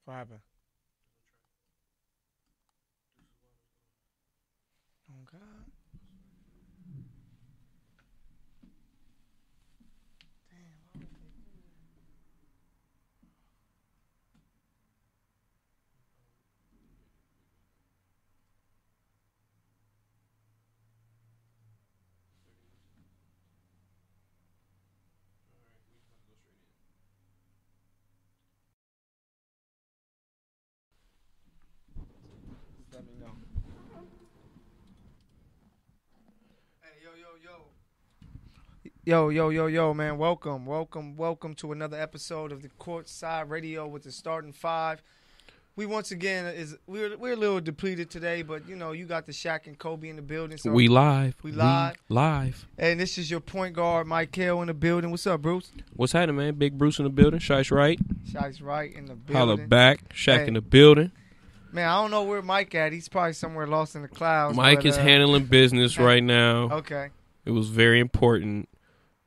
What happened? Oh God. Let me know. Hey, yo, man. Welcome to another episode of the Courtside Radio with the starting five. We once again we're a little depleted today, but you got the Shaq and Kobe in the building. So we live. Live. And this is your point guard, Mike Hale, in the building. What's up, Bruce? What's happening, man? Big Bruce in the building. Shice right. Shice right in the building. Holla back. Shaq in the building. Man, I don't know where Mike at. He's probably somewhere lost in the clouds. Mike is handling business right now. Okay. It was very important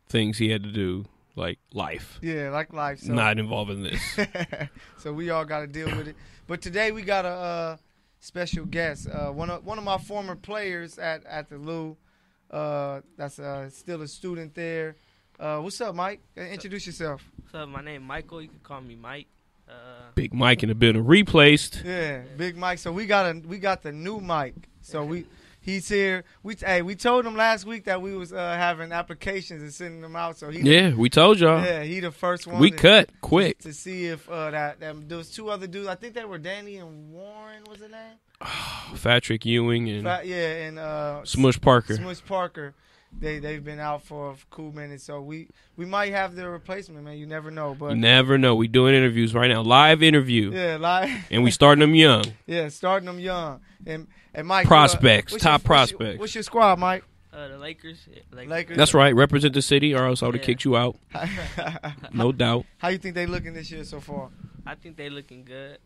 things he had to do, like life. Yeah, like life. So. Not involving this. So we all got to deal with it. But today we got a special guest. One of my former players at the Lou. That's still a student there. What's up, Mike? Introduce yourself. What's up? My name is Michael. You can call me Mike. Big Mike in the building. Replaced. Yeah, Big Mike. So we got the new Mike. So he's here. We told him last week that we was having applications and sending them out. So we told y'all. Yeah, he the first one. We cut quick to see if there was two other dudes. I think they were Danny and Warren. Was his name? Patrick Ewing and Smush Parker. Smush Parker. They've been out for a cool minute, so we might have their replacement, man. You never know, but you never know. We doing interviews right now, live interview. Yeah, live, and we starting them young. Yeah, starting them young, and Mike prospects, top prospects. What's your squad, Mike? The Lakers. That's right. Represent the city, or else I would have kicked you out. No doubt. How you think they looking this year so far? I think they looking good.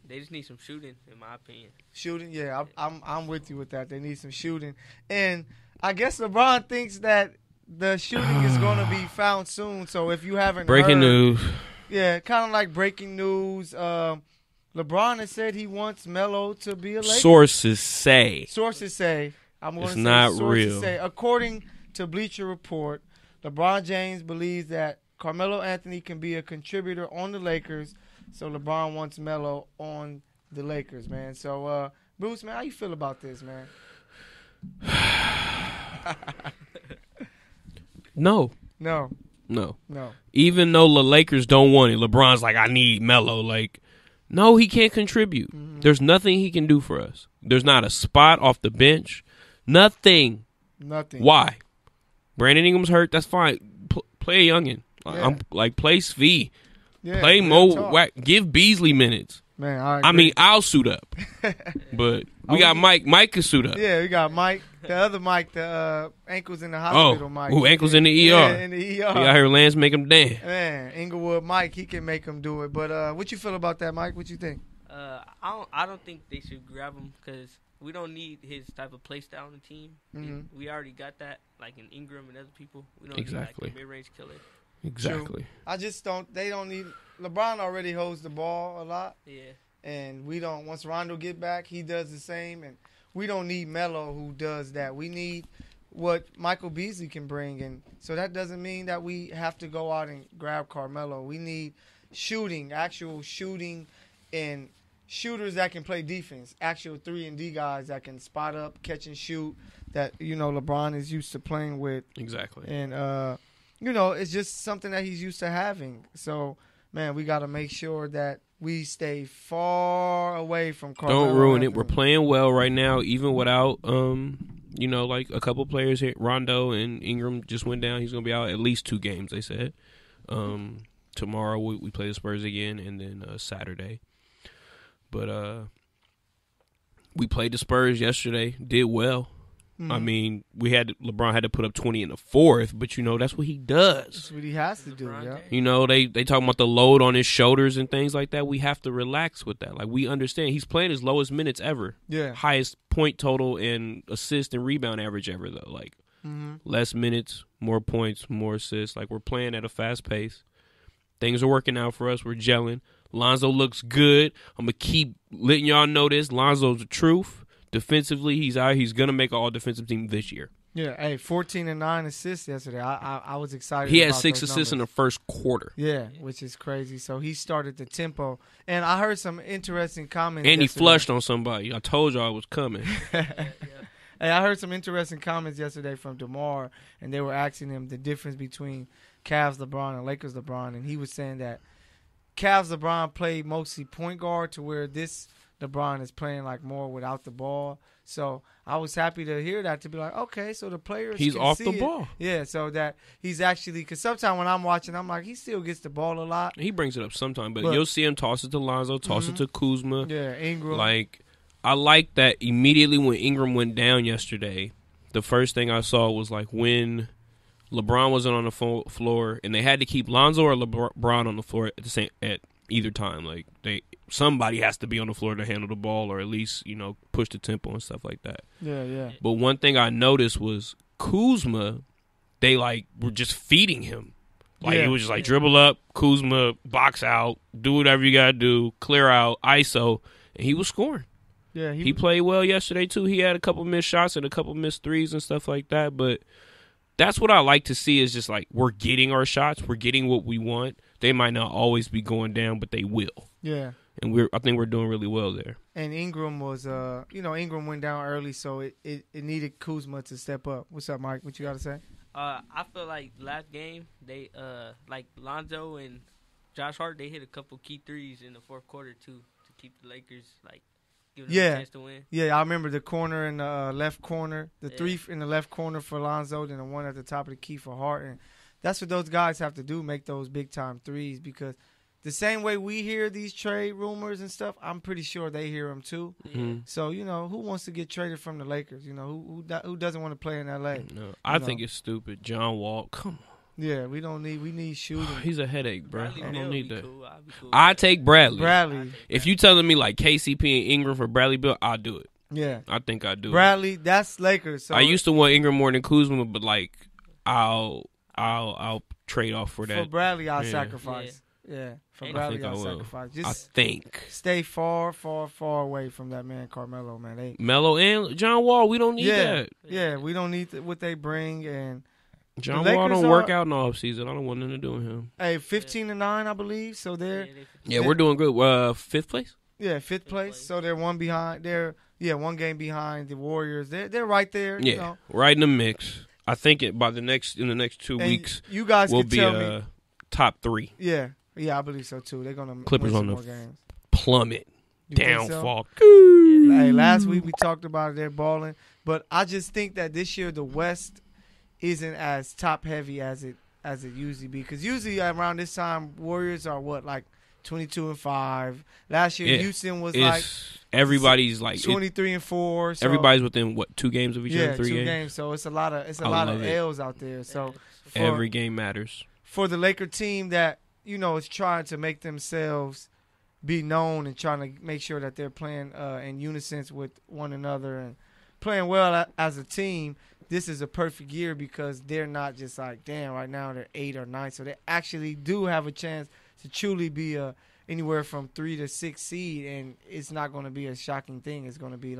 They just need some shooting, in my opinion. Shooting, yeah, I'm with you with that. They need some shooting, and I guess LeBron thinks that the shooting is going to be found soon. So if you haven't breaking news, yeah, kind of like breaking news. LeBron has said he wants Melo to be a Laker. Sources say. I'm going to it's say not sources real. Say, according to Bleacher Report, LeBron James believes that Carmelo Anthony can be a contributor on the Lakers. So LeBron wants Melo on the Lakers, man. So Bruce, man, how you feel about this, man? No. Even though the Lakers don't want it, LeBron's like, I need Melo. Like, no, he can't contribute. Mm-hmm. There's nothing he can do for us. There's not a spot off the bench. Nothing. Why? Brandon Ingram's hurt. That's fine. Play a youngin. Yeah. I'm like, play Svi. Yeah, play Mo. Give Beasley minutes. Man, I mean, I'll suit up. But we got Mike. Mike can suit up. Yeah, we got Mike. The other Mike, the ankles in the hospital Mike. Oh, ankles in the ER. Yeah, in the ER. He out here, Lance, make him dance. Man, Inglewood Mike, he can make him do it. But what you feel about that, Mike? What you think? I don't think they should grab him because we don't need his type of play style on the team. Mm-hmm. We already got that, like in Ingram and other people. We don't need like a mid-range killer. Exactly. True. I just don't. They don't need. LeBron already holds the ball a lot. Yeah. And we don't. Once Rondo get back, he does the same. And we don't need Melo who does that. We need what Michael Beasley can bring. And so that doesn't mean that we have to go out and grab Carmelo. We need shooting, actual shooting, and shooters that can play defense. Actual 3-and-D guys that can spot up, catch and shoot. That LeBron is used to playing with. Exactly. And it's just something that he's used to having. So, man, we got to make sure that we stay far away from Carmelo. Don't ruin it. We're playing well right now, even without, like a couple players here. Rondo and Ingram just went down. He's going to be out at least 2 games, they said. Tomorrow we play the Spurs again, and then Saturday. But we played the Spurs yesterday, did well. Mm-hmm. I mean, LeBron had to put up 20 in the fourth, but that's what he does. That's what he has to do. Yeah. They talking about the load on his shoulders and things like that. We have to relax with that. Like, we understand he's playing his lowest minutes ever. Yeah. Highest point total and assist and rebound average ever though. Like, less minutes, more points, more assists. Like, we're playing at a fast pace. Things are working out for us. We're gelling. Lonzo looks good. I'm going to keep letting y'all know this. Lonzo's the truth. Defensively, he's out. He's going to make an all-defensive team this year. Yeah, hey, 14 and 9 assists yesterday. I was excited. He had about 6 those assists numbers. in the first quarter. Yeah, which is crazy. So he started the tempo. And I heard some interesting comments. And he yesterday. flushed on somebody. I told y'all it was coming. Hey, I heard some interesting comments yesterday from DeMar, and they were asking him the difference between Cavs LeBron and Lakers LeBron, and he was saying that Cavs LeBron played mostly point guard to where this LeBron is playing like more without the ball. So I was happy to hear that, to be like, okay, so the players He's can off see the it. ball. Yeah, so that he's actually, because sometimes when I'm watching, I'm like, he still gets the ball a lot. He brings it up sometime, but you'll see him toss it to Lonzo, toss it to Kuzma. Yeah, Ingram. Like, I like that immediately when Ingram went down yesterday, the first thing I saw was like when LeBron wasn't on the floor and they had to keep Lonzo or LeBron on the floor at either time. Like, somebody has to be on the floor to handle the ball or at least, push the tempo and stuff like that. Yeah. But one thing I noticed was Kuzma, they were just feeding him. It was just dribble up, Kuzma, box out, do whatever you got to do, clear out, ISO, and he was scoring. Yeah, he played well yesterday, too. He had a couple missed shots and a couple missed threes and stuff like that. But that's what I like to see is just we're getting our shots. We're getting what we want. They might not always be going down, but they will. Yeah. And I think we're doing really well there. And Ingram was, Ingram went down early, so it needed Kuzma to step up. What's up, Mike? What you got to say? I feel like last game, they Lonzo and Josh Hart, they hit a couple key threes in the fourth quarter, too, to keep the Lakers, giving them a chance to win. Yeah, I remember the corner in the left corner, the three in the left corner for Lonzo, then the one at the top of the key for Hart. And that's what those guys have to do, make those big-time threes, because the same way we hear these trade rumors and stuff, I'm pretty sure they hear them too. Mm-hmm. So, who wants to get traded from the Lakers? Who doesn't want to play in L.A.? No, I think it's stupid. John Wall, come on. Yeah, we need shooting. He's a headache, bro. Bradley I Beal don't need be that. cool. I'll be cool I take Bradley. If you telling me KCP and Ingram for Bradley Beal, I'll do it. Yeah. I think I'll do Bradley, that's Lakers. So I used to want Ingram more than Kuzma, but I'll trade off for that. For Bradley, I'll sacrifice. Yeah. For Bradley, I'll sacrifice. I think. Stay far, far, far away from that man, Carmelo, man. Melo and John Wall, we don't need that. Yeah, we don't need what they bring. And John Wall don't work out in the offseason. I don't want nothing to do with him. Hey, 15-9, I believe. So they're we're doing good. Fifth place? Yeah, fifth place. So they're one behind. They're one game behind the Warriors. They're right there. Yeah, right in the mix. I think in the next 2 weeks, you guys will can be tell me, top 3. Yeah, I believe so too. They're gonna Clippers win on some the more games. Plummet, You downfall. So? Hey, last week we talked about it. They're balling, but I just think that this year the West isn't as top heavy as it usually be. Because usually around this time, Warriors are 22-5. Last year, Houston was everybody's 23-4. So everybody's within 2 games of each other, 3 2 games. So it's a lot of L's out there. So every game matters for the Laker team that is trying to make themselves be known and trying to make sure that they're playing in unison with one another and playing well as a team. This is a perfect year because they're not just damn, right now they're 8 or 9. So they actually do have a chance to truly be anywhere from 3 to 6 seed, and it's not going to be a shocking thing. It's going to be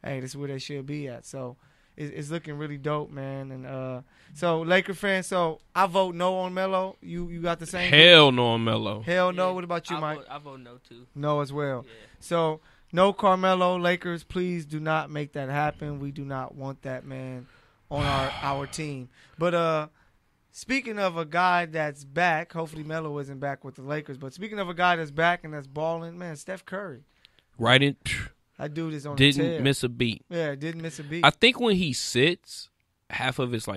hey, this is where they should be at. So it's looking really dope, man. And so Laker fans, so I vote no on Melo. You got the same? Hell no on Melo. Hell no. What about you, Mike? I vote no too. No as well. Yeah. So no Carmelo. Lakers, please do not make that happen. We do not want that man on our team. But speaking of a guy that's back, hopefully Melo isn't back with the Lakers, but speaking of a guy that's back and that's balling, man, Steph Curry. Right in. That dude is on the tear. Didn't miss a beat. Yeah, didn't miss a beat. I think when he sits, half of it's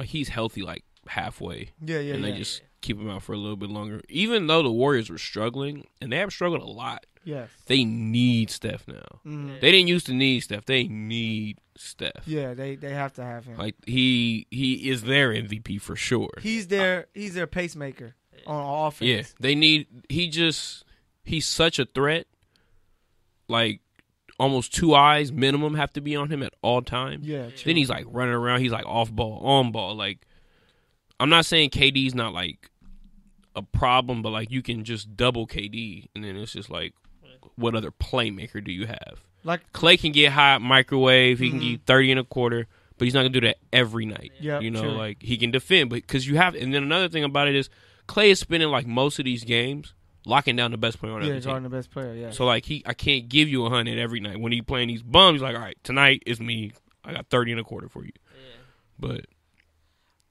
he's healthy halfway. Yeah. And they just keep him out for a little bit longer. Even though the Warriors were struggling, and they have struggled a lot. Yes. They need Steph now. Mm-hmm. They didn't used to need Steph. They need Steph. Yeah, they have to have him. He is their MVP for sure. He's their pacemaker on offense. Yeah, they need. He's such a threat. Almost 2 eyes minimum have to be on him at all times. Yeah. True. Then he's running around. He's off ball, on ball. I'm not saying KD's not a problem, but like you can just double KD, and then it's just like, what other playmaker do you have? Like Clay can get hot, microwave. He can get you 30 and a quarter, but he's not gonna do that every night. Yeah, you know, true. like he can defend, but because you have. And then another thing about it is Clay is spending like most of these games locking down the best player on every team. guarding the best player. Yeah. So like I can't give you 100 every night. When he playing these bums, he's like, all right, tonight is me. I got 30 and a quarter for you. Yeah. But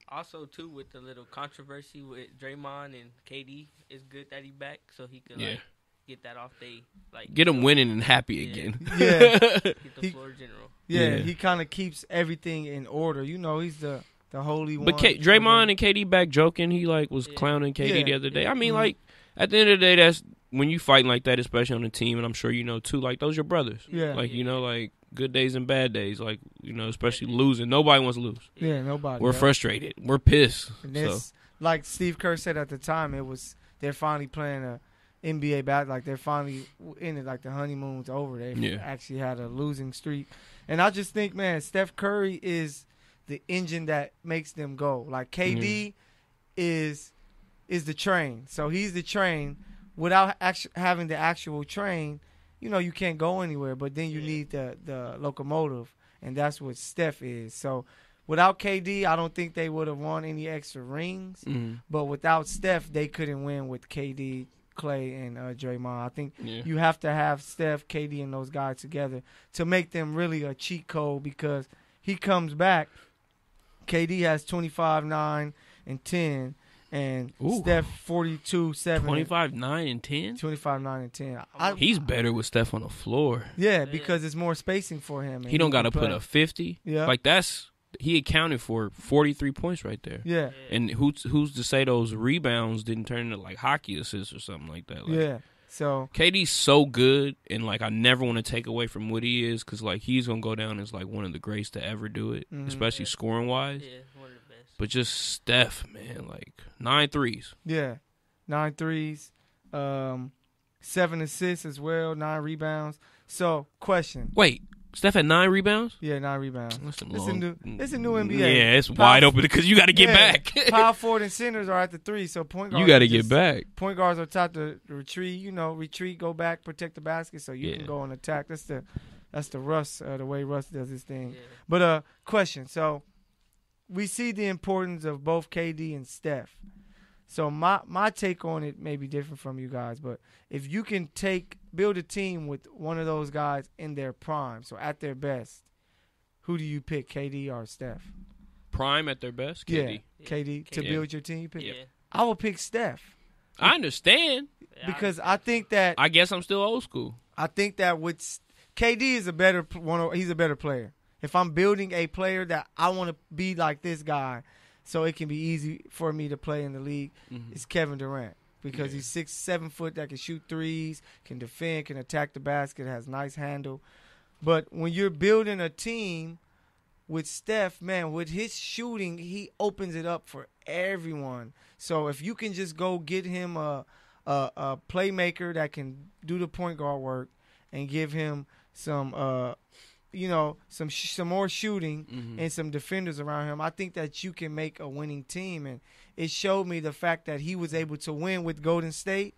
also too with the little controversy with Draymond and KD, it's good that he back so he can like get that off they like get him winning and happy again. Yeah. Get the floor general. Yeah, he kind of keeps everything in order. You know, he's the holy one. But Draymond and KD back joking. He like was clowning KD the other day. I mean, like at the end of the day, that's when you fighting like that, especially on the team, and I'm sure you know too. Like those are your brothers. Yeah. Like you know, like good days and bad days. Like you know, especially losing. Nobody wants to lose. Yeah, nobody. We're frustrated. We're pissed. And this, like Steve Kerr said at the time, they're finally playing a NBA back. Like they're finally in it. Like the honeymoon's over. They actually had a losing streak, and I just think, man, Steph Curry is the engine that makes them go. Like KD is the train. So he's the train. Without having the actual train, you know, you can't go anywhere. But then you need the locomotive, and that's what Steph is. So without KD, I don't think they would have won any extra rings. But without Steph, they couldn't win with KD, Clay, and Draymond. I think you have to have Steph, KD, and those guys together to make them really a cheat code, because he comes back. KD has 25, 9, and 10. And Steph 42, 7. 25, 9, and 10? 25, 9, and 10. He's better with Steph on the floor. Yeah, because it's more spacing for him. He don't got to put a 50. Yeah. Like he accounted for 43 points right there. Yeah. And who's to say those rebounds didn't turn into like hockey assists or something like that? Like, yeah. So KD's so good, and like I never want to take away from what he is, because like he's gonna go down as like one of the greats to ever do it, especially scoring wise. Yeah, one of the best. But just Steph, man, like 9 threes. Yeah, 9 threes, 7 assists as well, 9 rebounds. So question. Wait, Steph had 9 rebounds? Yeah, 9 rebounds. It's a new NBA. Yeah, it's wide open because you got to get back. Power forward and centers are at the 3, so point guards. You got to get back. Point guards are taught to retreat, go back, protect the basket, so you can go and attack. That's the Russ, the way Russ does his thing. Yeah. But question. So we see the importance of both KD and Steph. So my take on it may be different from you guys, but if you can build a team with one of those guys in their prime, so at their best, who do you pick, KD or Steph? Prime at their best, KD. Yeah, KD to build your team. You pick. Yeah. I will pick Steph. I understand, because I think that I guess I'm still old school. I think that with KD is a better one. He's a better player. If I'm building a player that I want to be like this guy, so it can be easy for me to play in the league, it's Kevin Durant, because he's 6, 7 foot that can shoot threes, can defend, can attack the basket, has nice handle. But when you're building a team with Steph, man, with his shooting, he opens it up for everyone. So if you can just go get him a playmaker that can do the point guard work and give him some some more shooting and some defenders around him, I think that you can make a winning team. And it showed me the fact that he was able to win with Golden State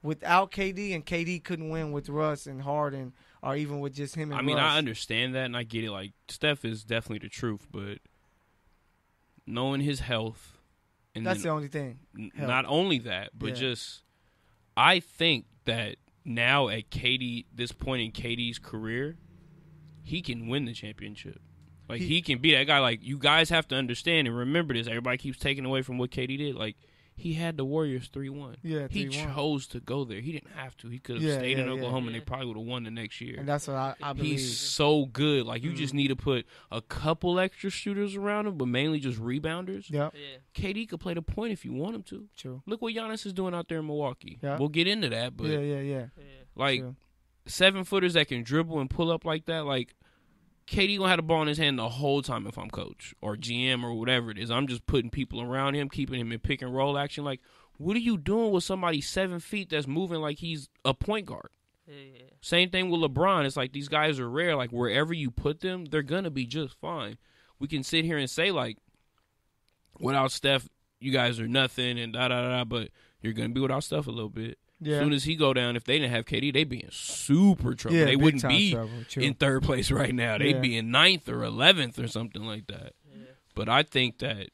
without KD, and KD couldn't win with Russ and Harden, or even with just him and I mean, Russ. I understand that, and I get it. Like, Steph is definitely the truth, but knowing his health, and that's the only thing. Not only that, but just I think that now at this point in KD's career, he can win the championship. Like, he can be that guy. Like, you guys have to understand and remember this. Everybody keeps taking away from what KD did. Like, he had the Warriors 3-1. Yeah, 3-1. He chose to go there. He didn't have to. He could have stayed in Oklahoma, and they probably would have won the next year. And that's what I believe. He's so good. Like, you just need to put a couple extra shooters around him, but mainly just rebounders. Yep. Yeah. KD could play the point if you want him to. True. Look what Giannis is doing out there in Milwaukee. Yeah. We'll get into that, but yeah. like True. 7-footers that can dribble and pull up like that, like KD gonna have the ball in his hand the whole time if I'm coach or GM or whatever it is. I'm just putting people around him, keeping him in pick and roll action. Like, what are you doing with somebody 7 feet that's moving like he's a point guard? Yeah. Same thing with LeBron. It's like these guys are rare. Like, wherever you put them, they're gonna be just fine. We can sit here and say, like, without Steph, you guys are nothing and da-da-da, but you're going to be without Steph a little bit. Yeah. As soon as he go down, if they didn't have KD, they'd be in super trouble. Yeah, they big wouldn't time be trouble. True. in third place right now. They'd Yeah. be in 9th or 11th or something like that. Yeah. But I think that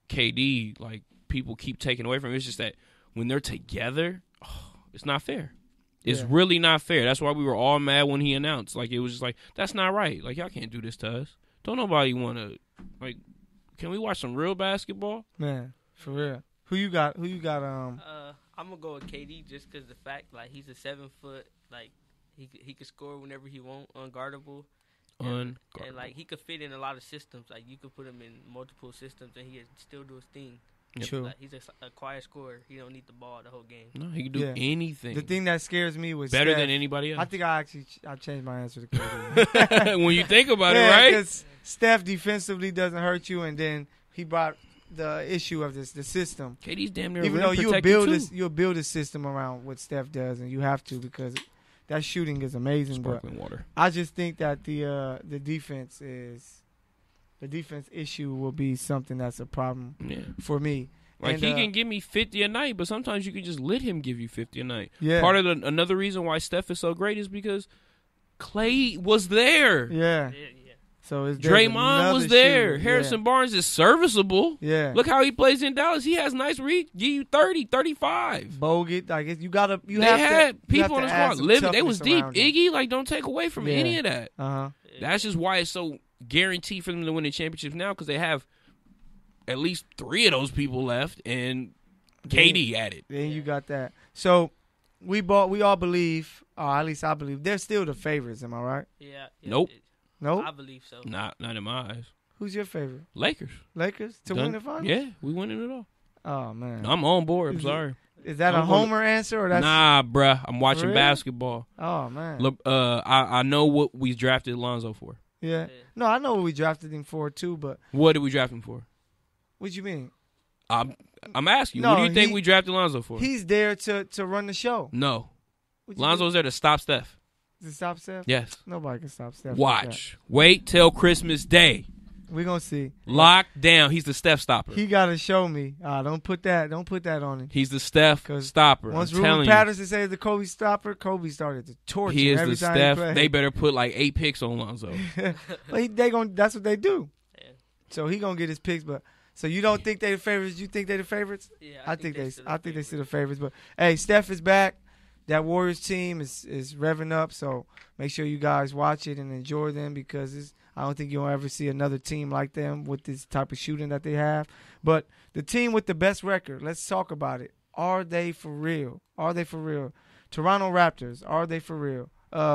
KD, like, people keep taking away from him. It's just that when they're together, it's not fair. It's Yeah. really not fair. That's why we were all mad when he announced. Like, it was just like, that's not right. Like, y'all can't do this to us. Don't nobody want to, like, can we watch some real basketball? Man, for real. Who you got? I'm gonna go with KD just because the fact like he's a 7 foot, like he could score whenever he want, unguardable. And like he could fit in a lot of systems. Like you could put him in multiple systems and he could still do his thing. Yep. True. Like, he's a quiet scorer. He don't need the ball the whole game. No, he can do anything. The thing that scares me was better Steph. than anybody else. I think I changed my answer to KD. When you think about it, right? Because Steph defensively doesn't hurt you, and then he brought the issue of the system. KD's damn near Even rim though protector, you'll build a system around what Steph does, and you have to because that shooting is amazing. Sparkling water. I just think that the defense issue will be something that's a problem for me. Like, and, he can give me 50 a night, but sometimes you can just let him give you 50 a night. Yeah. Part of another reason why Steph is so great is because Klay was there. Yeah. Yeah. So Draymond was there. Harrison Barnes is serviceable. Yeah. Look how he plays in Dallas. He has nice reach. Give you 30, 35. Bogut, I guess They had people on the squad living. They was deep. Iggy. Iggy, like, don't take away from any of that. Uh-huh. That's just why it's so guaranteed for them to win the championships now, because they have at least 3 of those people left, and KD at it. Then you got that. So we all believe, or at least I believe, they're still the favorites. Am I right? Yeah. Nope. No. I believe so. Not in my eyes. Who's your favorite? Lakers Lakers to win the finals? Yeah, we winning it all. Oh man. I'm on board. I'm sorry. Is that a homer answer or that's Nah, bruh. I'm watching Really? basketball. Oh man. I know what we drafted Lonzo for. Yeah. No, I know what we drafted him for too, but What did we draft him for? what you mean? I'm asking you. No, What do you think we drafted Lonzo for? He's there to run the show. No. What you Lonzo's there to stop Steph. do? To stop Steph? Yes. Nobody can stop Steph. Watch. Wait till Christmas Day. We're gonna see. Lock down. He's the Steph stopper. He gotta show me. Don't put that on him. He's the Steph stopper. Once I'm telling Ruben you. Patterson said the Kobe stopper, Kobe started to torture He is every the time Steph. he played. They better put like 8 picks on Lonzo. But that's what they do. Yeah. So he gonna get his picks. But so you don't think they the favorites? You think they the favorites? Yeah. I think they still the favorites. But hey, Steph is back. That Warriors team is revving up. So make sure you guys watch it and enjoy them because I don't think you'll ever see another team like them with this type of shooting that they have. But the team with the best record, let's talk about it. Are they for real? Are they for real? Toronto Raptors, are they for real?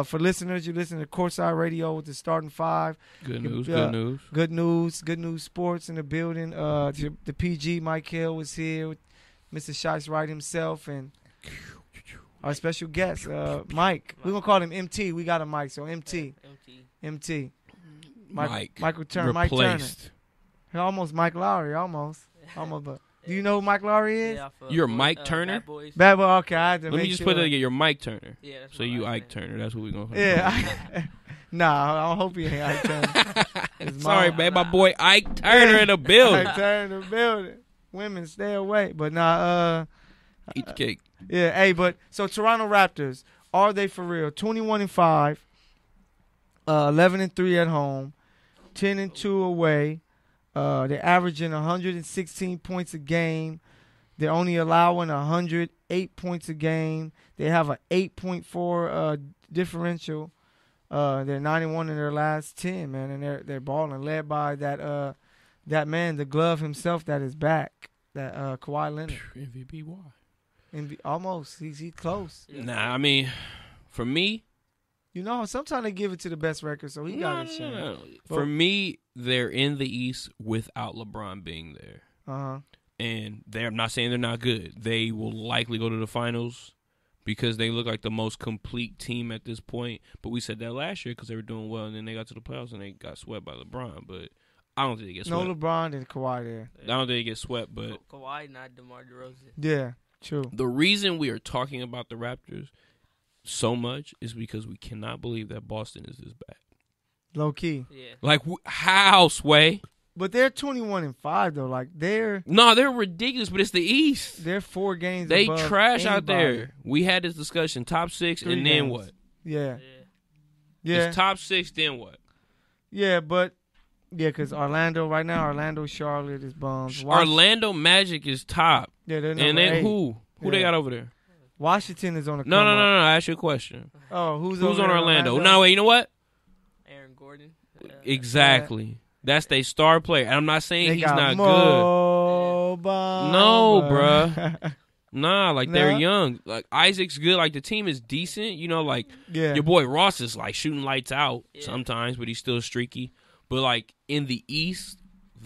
For listeners, you listen to Courtside Radio with the starting 5. Good news. Good news sports in the building. The PG, Mike Hill, was here with Mr. Shice Wright himself and our special guest, Mike. We're going to call him MT. We got a Mike, so MT. MT. Michael Turner. Mike Turner. Almost Mike Lowry, almost. But do you know who Mike Lowry is? Yeah, You're Mike Turner? Bad boy. Okay, I had to Let me make just sure. put that again. You're Mike Turner. Yeah. That's So my you last Ike name. Turner. That's what we're going to Yeah. Nah, I hope he ain't Ike Turner. Sorry, man. My boy Ike Turner in the building. Ike Turner in the building. Women, stay away. But nah, Eat the cake. yeah, hey, but so Toronto Raptors, are they for real? 21-5, 11-3 at home, 10-2 away. They're averaging 116 points a game. They're only allowing 108 points a game. They have an 8.4 differential. They're 91 in their last 10, man, and they're balling, led by that man, the glove himself, that is back, that Kawhi Leonard. MVP, why? Almost. He's close. Nah, I mean, for me, You know, sometimes they give it to the best record, so he got it. No. For me, they're in the East without LeBron being there. Uh-huh. And I'm not saying they're not good. They will likely go to the finals because they look like the most complete team at this point. But we said that last year because they were doing well, and then they got to the playoffs and they got swept by LeBron. But I don't think they get swept. No LeBron and Kawhi there. I don't think they get swept, but Kawhi, not DeMar DeRozan. Yeah, true. The reason we are talking about the Raptors so much is because we cannot believe that Boston is this bad. Low key. Yeah. Like, how, Sway? But they're 21-5 though. Like they're ridiculous. But it's the East. They're 4 games. They above trash out anybody. there. We had this discussion. Top 6, 3 and then games. what? Yeah. It's top 6, then what? Yeah, but because Orlando right now, Charlotte is bums. Orlando Magic is top. Yeah, they're number and then 8. who they got over there? Washington is on the No. I ask you a question. Oh, who's on over Orlando? No, wait. You know what? Aaron Gordon. Exactly. That's their star player. I'm not saying he's not good. No, bruh. Nah, like they're young. Like Isaac's good. Like the team is decent. You know, like your boy Ross is like shooting lights out sometimes, but he's still streaky. But like in the East,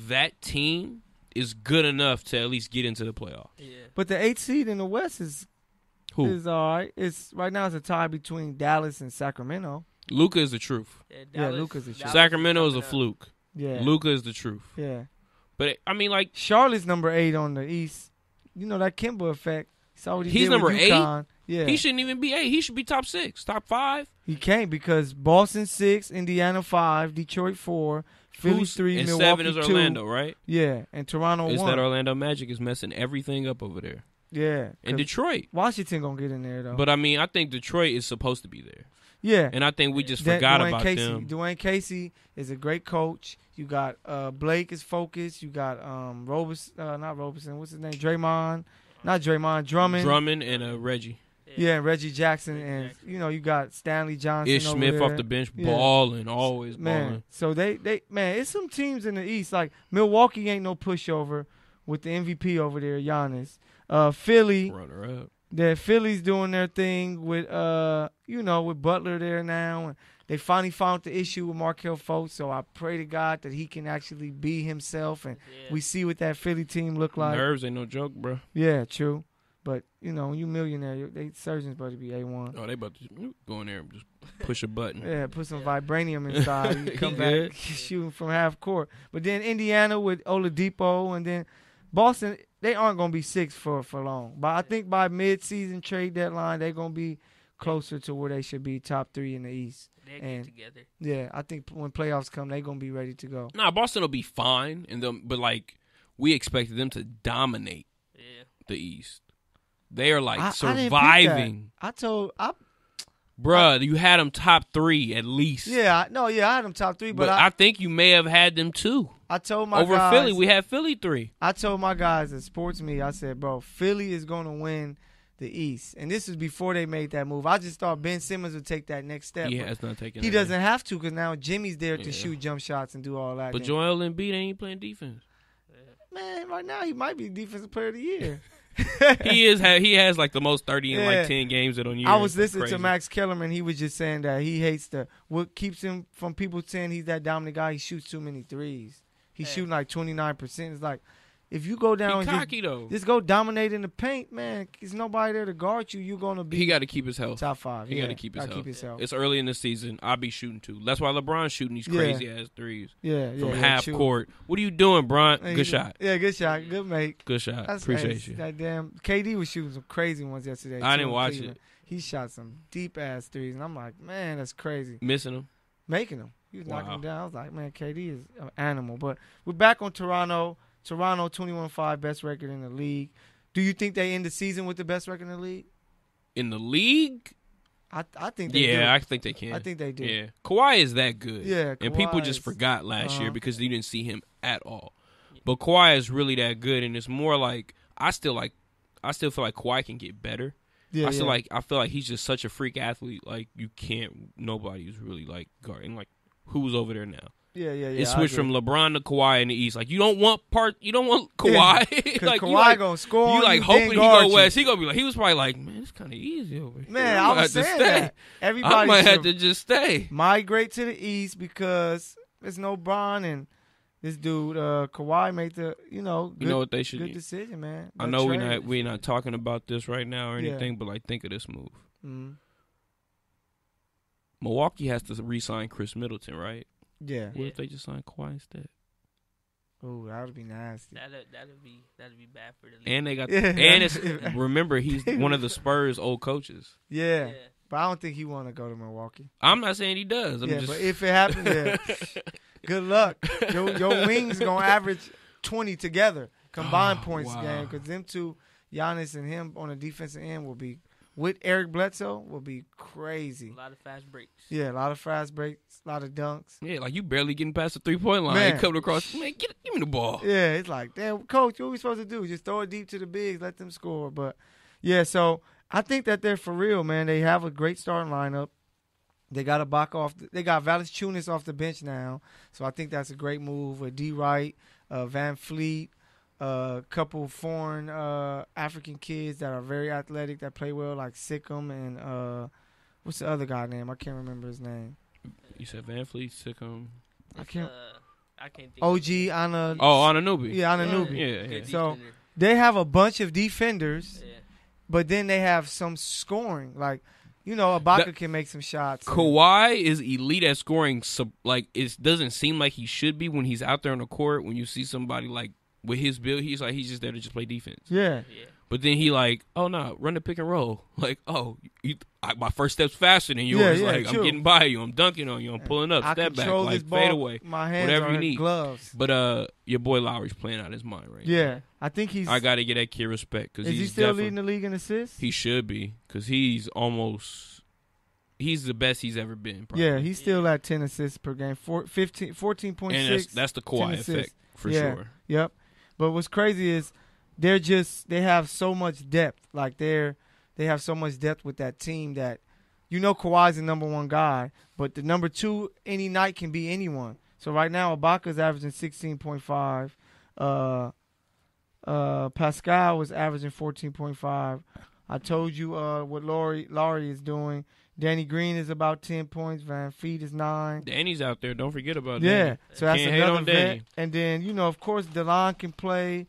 that team is good enough to at least get into the playoffs. Yeah. But the 8th seed in the West is all right. It's right now it's a tie between Dallas and Sacramento. Luka is the truth. Luka's the truth. Sacramento is a fluke. Yeah. Luka is the truth. Yeah. But I mean, like Charlotte's number 8 on the East. You know that Kimba effect. He's number 8. Yeah. He shouldn't even be 8. He should be top 6, top 5. He can't because Boston 6, Indiana 5, Detroit 4, Philly 3, and Milwaukee 7 is 2. Orlando, right? Yeah, and Toronto 1. It's that Orlando Magic is messing everything up over there. Yeah. And Detroit. Washington going to get in there, though. But, I mean, I think Detroit is supposed to be there. Yeah. And I think we just forgot about them. Dwayne Casey is a great coach. You got Blake is focused. You got not Roberson. What's his name? Drummond. Drummond and Reggie. Yeah, and Reggie Jackson. And, you got Stanley Johnson Ish over Smith there. off the bench, balling, always man. balling. So, it's some teams in the East. Like, Milwaukee ain't no pushover with the MVP over there, Giannis. Philly. Runner-up. Philly's doing their thing with, with Butler there now. And they finally found the issue with Markelle Fultz. So I pray to God that he can actually be himself. And we see what that Philly team look like. Nerves ain't no joke, bro. Yeah, true. But, when you millionaire, they surgeons about to be A1. Oh, they about to go in there and just push a button. Yeah, put some vibranium inside. You come back shooting from half court. But then Indiana with Oladipo, and then Boston, they aren't going to be 6 for long. But I think by mid-season trade deadline, they're going to be closer to where they should be, top 3 in the East. They'll get together. Yeah, I think when playoffs come, they're going to be ready to go. Nah, Boston will be fine, but like we expected them to dominate the East. They are like surviving. Bruh, you had them top 3 at least. Yeah, I had them top 3, but I think you may have had them 2. I told my over guys, Philly. We had Philly 3. I told my guys at Sports Me, I said, bro, Philly is going to win the East. And this is before they made that move. I just thought Ben Simmons would take that next step. He has not taken He doesn't have to because now Jimmy's there to shoot jump shots and do all that. But Joel Embiid ain't playing defense. Man, right now he might be Defensive Player of the Year. He is. He has like the most 30 in like 10 games in a year. I was listening to Max Kellerman. He was just saying that he hates what keeps him from people saying he's that dominant guy. He shoots too many threes. He's shooting like 29%. It's like if you go down and just go dominate in the paint, man. There's nobody there to guard you. You're gonna be. He got to keep his health. Top 5. He got to keep his health. It's early in the season. I'll be shooting too. That's why LeBron's shooting these crazy ass threes. From half court. What are you doing, Bron? Good shot. Yeah, good shot. Good make. Good shot. Appreciate you. That damn KD was shooting some crazy ones yesterday. I didn't watch it. He shot some deep ass threes, and I'm like, man, that's crazy. Missing them. Making them. He was knocking them down. I was like, man, KD is an animal. But we're back on Toronto. Toronto 21-5, best record in the league. Do you think they end the season with the best record in the league? In the league? I think they do. Yeah, I think they can. I think they do. Yeah. Kawhi is that good. Yeah, and people just forgot last year because you didn't see him at all. But Kawhi is really that good, and it's more like I still feel like Kawhi can get better. Yeah, I feel like he's just such a freak athlete. Like nobody's really like guarding. Like who's over there now? Yeah. It switched from LeBron to Kawhi in the East. Like you don't want Kawhi. Yeah, like Kawhi gonna score. You like hoping he go west. He gonna be like he was probably like, man, it's kind of easy over here. Man, I was saying that. Everybody I might have to just stay. Migrate to the East because there's no Bron and this dude Kawhi made the you know what they should good decision, man. I know we're not talking about this right now or anything, but like think of this move. Mm-hmm. Milwaukee has to re-sign Chris Middleton, right? Yeah. What if they just sign Kawhi instead? Oh, that would be nasty. That'd be bad for the league. And they got and remember he's one of the Spurs old coaches. Yeah. But I don't think he want to go to Milwaukee. I'm not saying he does. But if it happens, Good luck. Your wings going to average 20 together, combined points game, because them two, Giannis and him on the defensive end will be, with Eric Bledsoe, will be crazy. A lot of fast breaks. Yeah, a lot of fast breaks, a lot of dunks. Yeah, like you barely getting past the 3-point line. Man. Coming across, man, give me the ball. Yeah, it's like, damn, coach, what are we supposed to do? Just throw it deep to the bigs, let them score. But, yeah, so I think that they're for real, man. They have a great starting lineup. They got they got Valanciunas off the bench now. So I think that's a great move with D. Wright, Van Fleet, a couple foreign African kids that are very athletic that play well, like Sikkim and what's the other guy name? I can't remember his name. You said Van Fleet, Sikkim. I can't think OG Anna. Oh, Anunoby. Yeah, Anunoby. Yeah. So they have a bunch of defenders, Yeah. but then they have some scoring. Like, Ibaka can make some shots. Kawhi is elite at scoring. So, like, it doesn't seem like he should be when he's out there on the court. When you see somebody like with his build, he's just there to just play defense. Yeah. But then he like, oh no, run the pick and roll. Like, oh, my first step's faster than yours. Yeah, like, true. I'm getting by you. I'm dunking on you. I'm pulling up, step back, like fade away, my hands whatever are you need. Gloves. But your boy Lowry's playing out his mind right now. Yeah, I think he's. I got to get that kid respect because Is he still leading the league in assists? He should be because he's the best he's ever been. Probably. Yeah, he's still at 10 assists per game, 14.6. And that's the Kawhi effect for sure. Yep. But what's crazy is they have so much depth. Like they have so much depth with that team that Kawhi's the number one guy, but the number two any night can be anyone. So right now Ibaka's averaging 16.5. Pascal was averaging 14.5. I told you what Laurie is doing. Danny Green is about 10 points. Van Fleet is 9. Danny's out there. Don't forget about that. Yeah, so that's Can't another hate on Danny. vet. And then, of course, DeLon can play.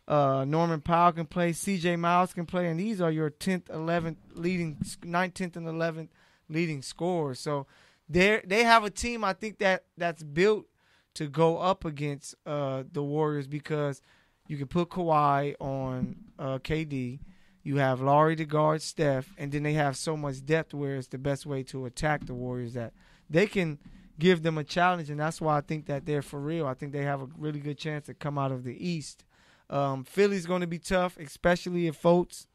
Norman Powell can play. C.J. Miles can play. And these are your 10th, 11th leading, 9th, and 11th leading scorers. So they have a team, I think, that's built to go up against the Warriors because you can put Kawhi on KD. You have Laurie to guard Steph, and then they have so much depth where it's the best way to attack the Warriors that they can give them a challenge, and that's why I think that they're for real. I think they have a really good chance to come out of the East. Philly's going to be tough, especially if Fultz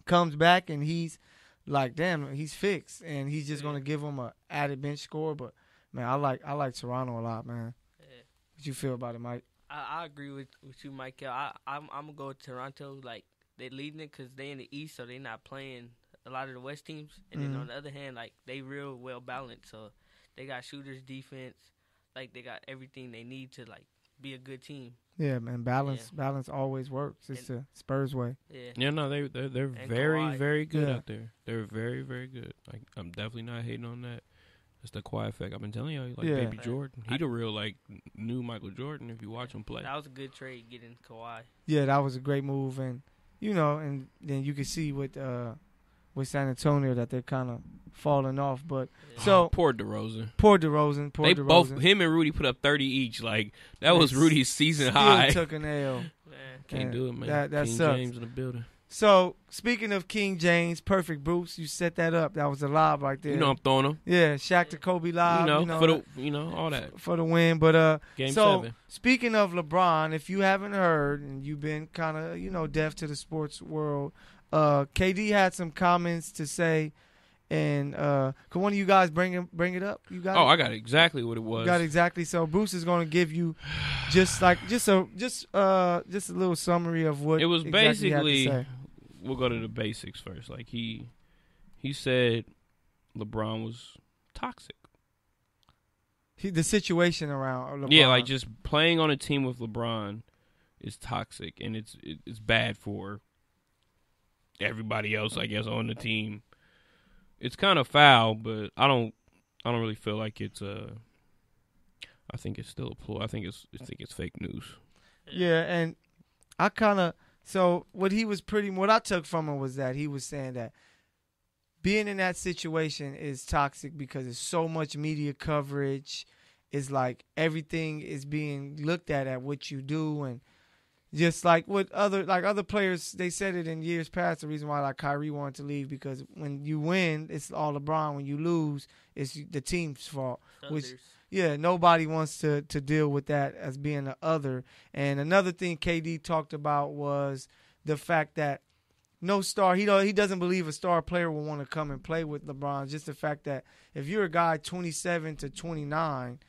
comes back and he's like, damn, he's fixed, and he's just going to give them an added bench score. But, man, I like Toronto a lot, man. Yeah. What you feel about it, Mike? I agree with you, Michael. I'm going to go with Toronto, like, they leading it because they in the East, so they not playing a lot of the West teams. And then on the other hand, like, they real well balanced. So they got shooters, defense, like they got everything they need to like be a good team. Yeah, man, balance always works. It's the Spurs way. Yeah, no, they're very Kawhi. Very good out there. They're very, very good. Like, I'm definitely not hating on that. It's the Kawhi effect. I've been telling you, like Baby Jordan. He the real like new Michael Jordan if you watch him play. That was a good trade getting Kawhi. Yeah, that was a great move, and and then you can see with San Antonio that they're kind of falling off. But so poor DeRozan. They both him and Rudy put up 30 each. Like that was Rudy's season high. Took an L. Man. Can't do it, man. That King sucks. James in the building. So, speaking of King James, perfect, Bruce. You set that up. That was a lob right there. You know I'm throwing him. Yeah, Shaq to Kobe lob. For the all that for the win. But Game so 7. Speaking of LeBron, if you haven't heard and you've been kind of deaf to the sports world, KD had some comments to say. And can one of you guys bring it up? You got I got exactly what it was. You got exactly. So Bruce is going to give you just a little summary of what it was. Exactly basically, we'll go to the basics first. Like he said, LeBron was toxic. The situation around LeBron. Yeah, like just playing on a team with LeBron is toxic, and it's bad for everybody else, I guess, on the team. It's kind of foul, but I don't really feel like it's I think it's still a ploy. I think it's fake news. Yeah, and I what I took from him was that he was saying that being in that situation is toxic because there's so much media coverage. It's like everything is being looked at what you do, and just like with other players, they said it in years past. The reason why like Kyrie wanted to leave because when you win, it's all LeBron. When you lose, it's the team's fault. Yeah, nobody wants to deal with that as being the other. And another thing KD talked about was the fact that no star, he doesn't believe a star player will want to come and play with LeBron. Just the fact that if you're a guy 27 to 29,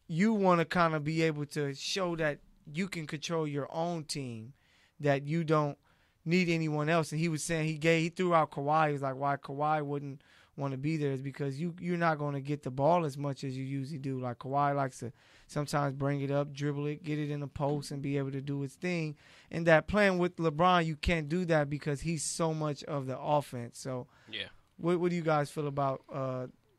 you want to kind of be able to show that you can control your own team, that you don't need anyone else. And he was saying he threw out Kawhi. He was like, why Kawhi wouldn't want to be there is because you're not going to get the ball as much as you usually do. Like Kawhi likes to sometimes bring it up, dribble it, get it in the post, and be able to do his thing. And that playing with LeBron, you can't do that because he's so much of the offense. So yeah, what do you guys feel about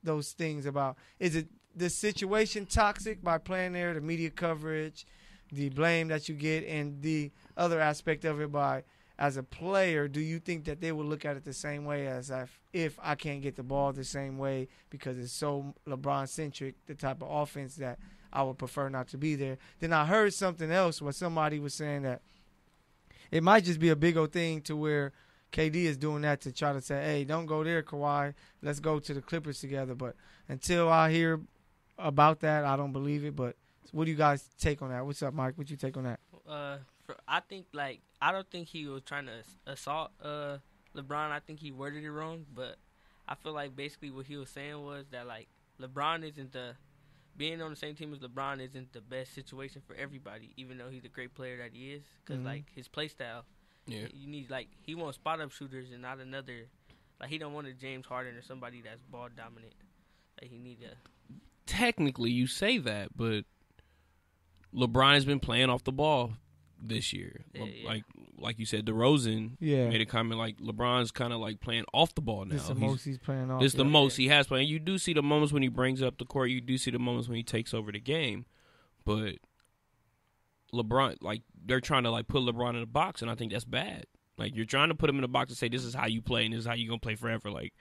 those things? About is it the situation toxic by playing there, the media coverage, the blame that you get, and the other aspect of it by as a player, do you think that they would look at it the same way as if I can't get the ball the same way because it's so LeBron-centric, the type of offense that I would prefer not to be there? Then I heard something else where somebody was saying that it might just be a big old thing to where KD is doing that to try to say, hey, don't go there, Kawhi. Let's go to the Clippers together. But until I hear about that, I don't believe it. But what do you guys take on that? What's up, Mike? What you take on that? I think I don't think he was trying to assault LeBron. I think he worded it wrong, but I feel like basically what he was saying was that like LeBron isn't being on the same team as LeBron isn't the best situation for everybody, even though he's a great player that he is, because like his play style, you need he wants spot up shooters and not another. Like he don't want a James Harden or somebody that's ball dominant. Like he need a. Technically, you say that, but LeBron has been playing off the ball this year. Yeah. Like you said, DeRozan made a comment like LeBron's kind of like playing off the ball now. This is the most he's playing off. This is the most he has played. You do see the moments when he brings up the court. You do see the moments when he takes over the game. But LeBron, like they're trying to like put LeBron in a box, and I think that's bad. Like you're trying to put him in a box and say this is how you play and this is how you're gonna play forever. Like,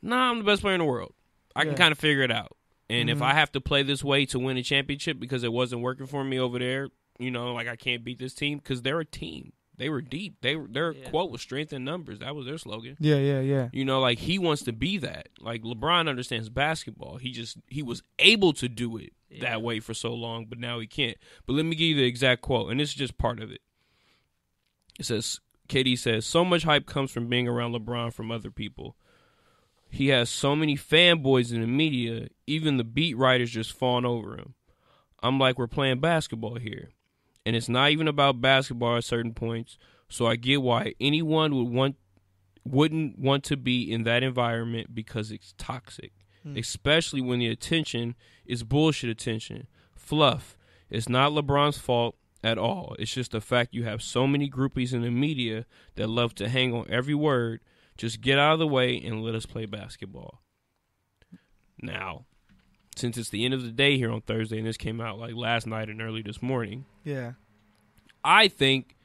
nah, I'm the best player in the world. I can kind of figure it out. And if I have to play this way to win a championship because it wasn't working for me over there, you know, like I can't beat this team because they're a team. They were deep. Their quote was strength in numbers. That was their slogan. Yeah. You know, like he wants to be that. Like LeBron understands basketball. He was able to do it that way for so long, but now he can't. But let me give you the exact quote, and this is just part of it. It says, KD says, so much hype comes from being around LeBron from other people. He has so many fanboys in the media, even the beat writers just fawn over him. I'm like, we're playing basketball here. And it's not even about basketball at certain points, so I get why anyone wouldn't want to be in that environment because it's toxic, especially when the attention is bullshit attention, fluff. It's not LeBron's fault at all. It's just the fact you have so many groupies in the media that love to hang on every word. Just get out of the way and let us play basketball. Now, since it's the end of the day here on Thursday, and this came out like last night and early this morning. Yeah. I think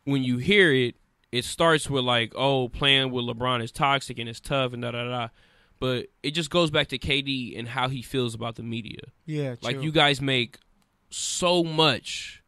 when you hear it, it starts with like, oh, playing with LeBron is toxic and it's tough and da-da-da. But it just goes back to KD and how he feels about the media. Yeah, like true. You guys make so much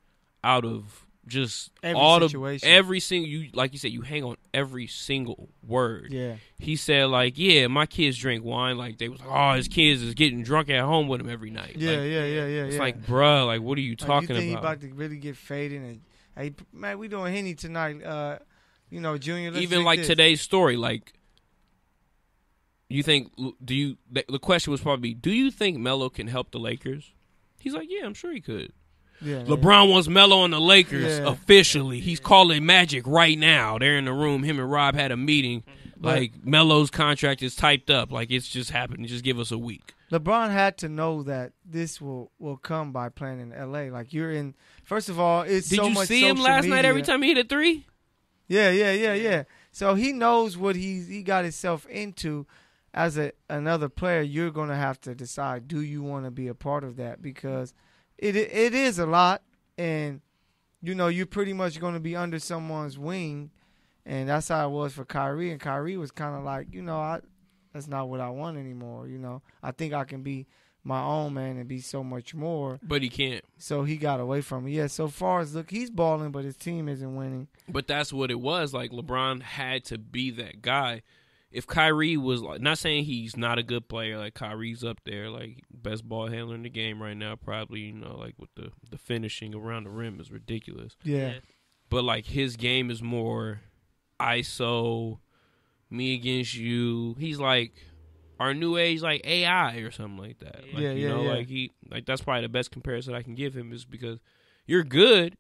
out of just every single, like you said, you hang on every single word. Yeah. He said like, yeah, my kids drink wine. Like they was like, oh, his kids is getting drunk at home with him every night. Yeah, like, yeah. It's like, bruh, like what are you talking you think about? He about to really get faded and hey, man, we doing Henny tonight. Junior. Let's even like this. Today's story, like. You think? The question was probably, do you think Melo can help the Lakers? He's like, yeah, I'm sure he could. Yeah, LeBron wants Melo on the Lakers officially. He's calling Magic right now. They're in the room. Him and Rob had a meeting. Like Melo's contract is typed up. Like it's just happened. Just give us a week. LeBron had to know that this will come by playing in L.A. Like you're in. First of all, it's Did so you much see him last night? Every time he hit a three. Yeah. So he knows what he got himself into. As another player, you're going to have to decide, do you want to be a part of that? Because it is a lot, and, you're pretty much going to be under someone's wing, and that's how it was for Kyrie. And Kyrie was kind of like, that's not what I want anymore, I think I can be my own man and be so much more. But he can't. So he got away from it. Yeah, so far as, look, he's balling, but his team isn't winning. But that's what it was. Like, LeBron had to be that guy. if Kyrie was like, not saying he's not a good player, like Kyrie's up there, like best ball handler in the game right now, probably, you know, like with the finishing around the rim is ridiculous. Yeah. But like his game is more ISO, me against you. He's like our new age like AI or something like that. Like, you know, like that's probably the best comparison I can give him is because you're good.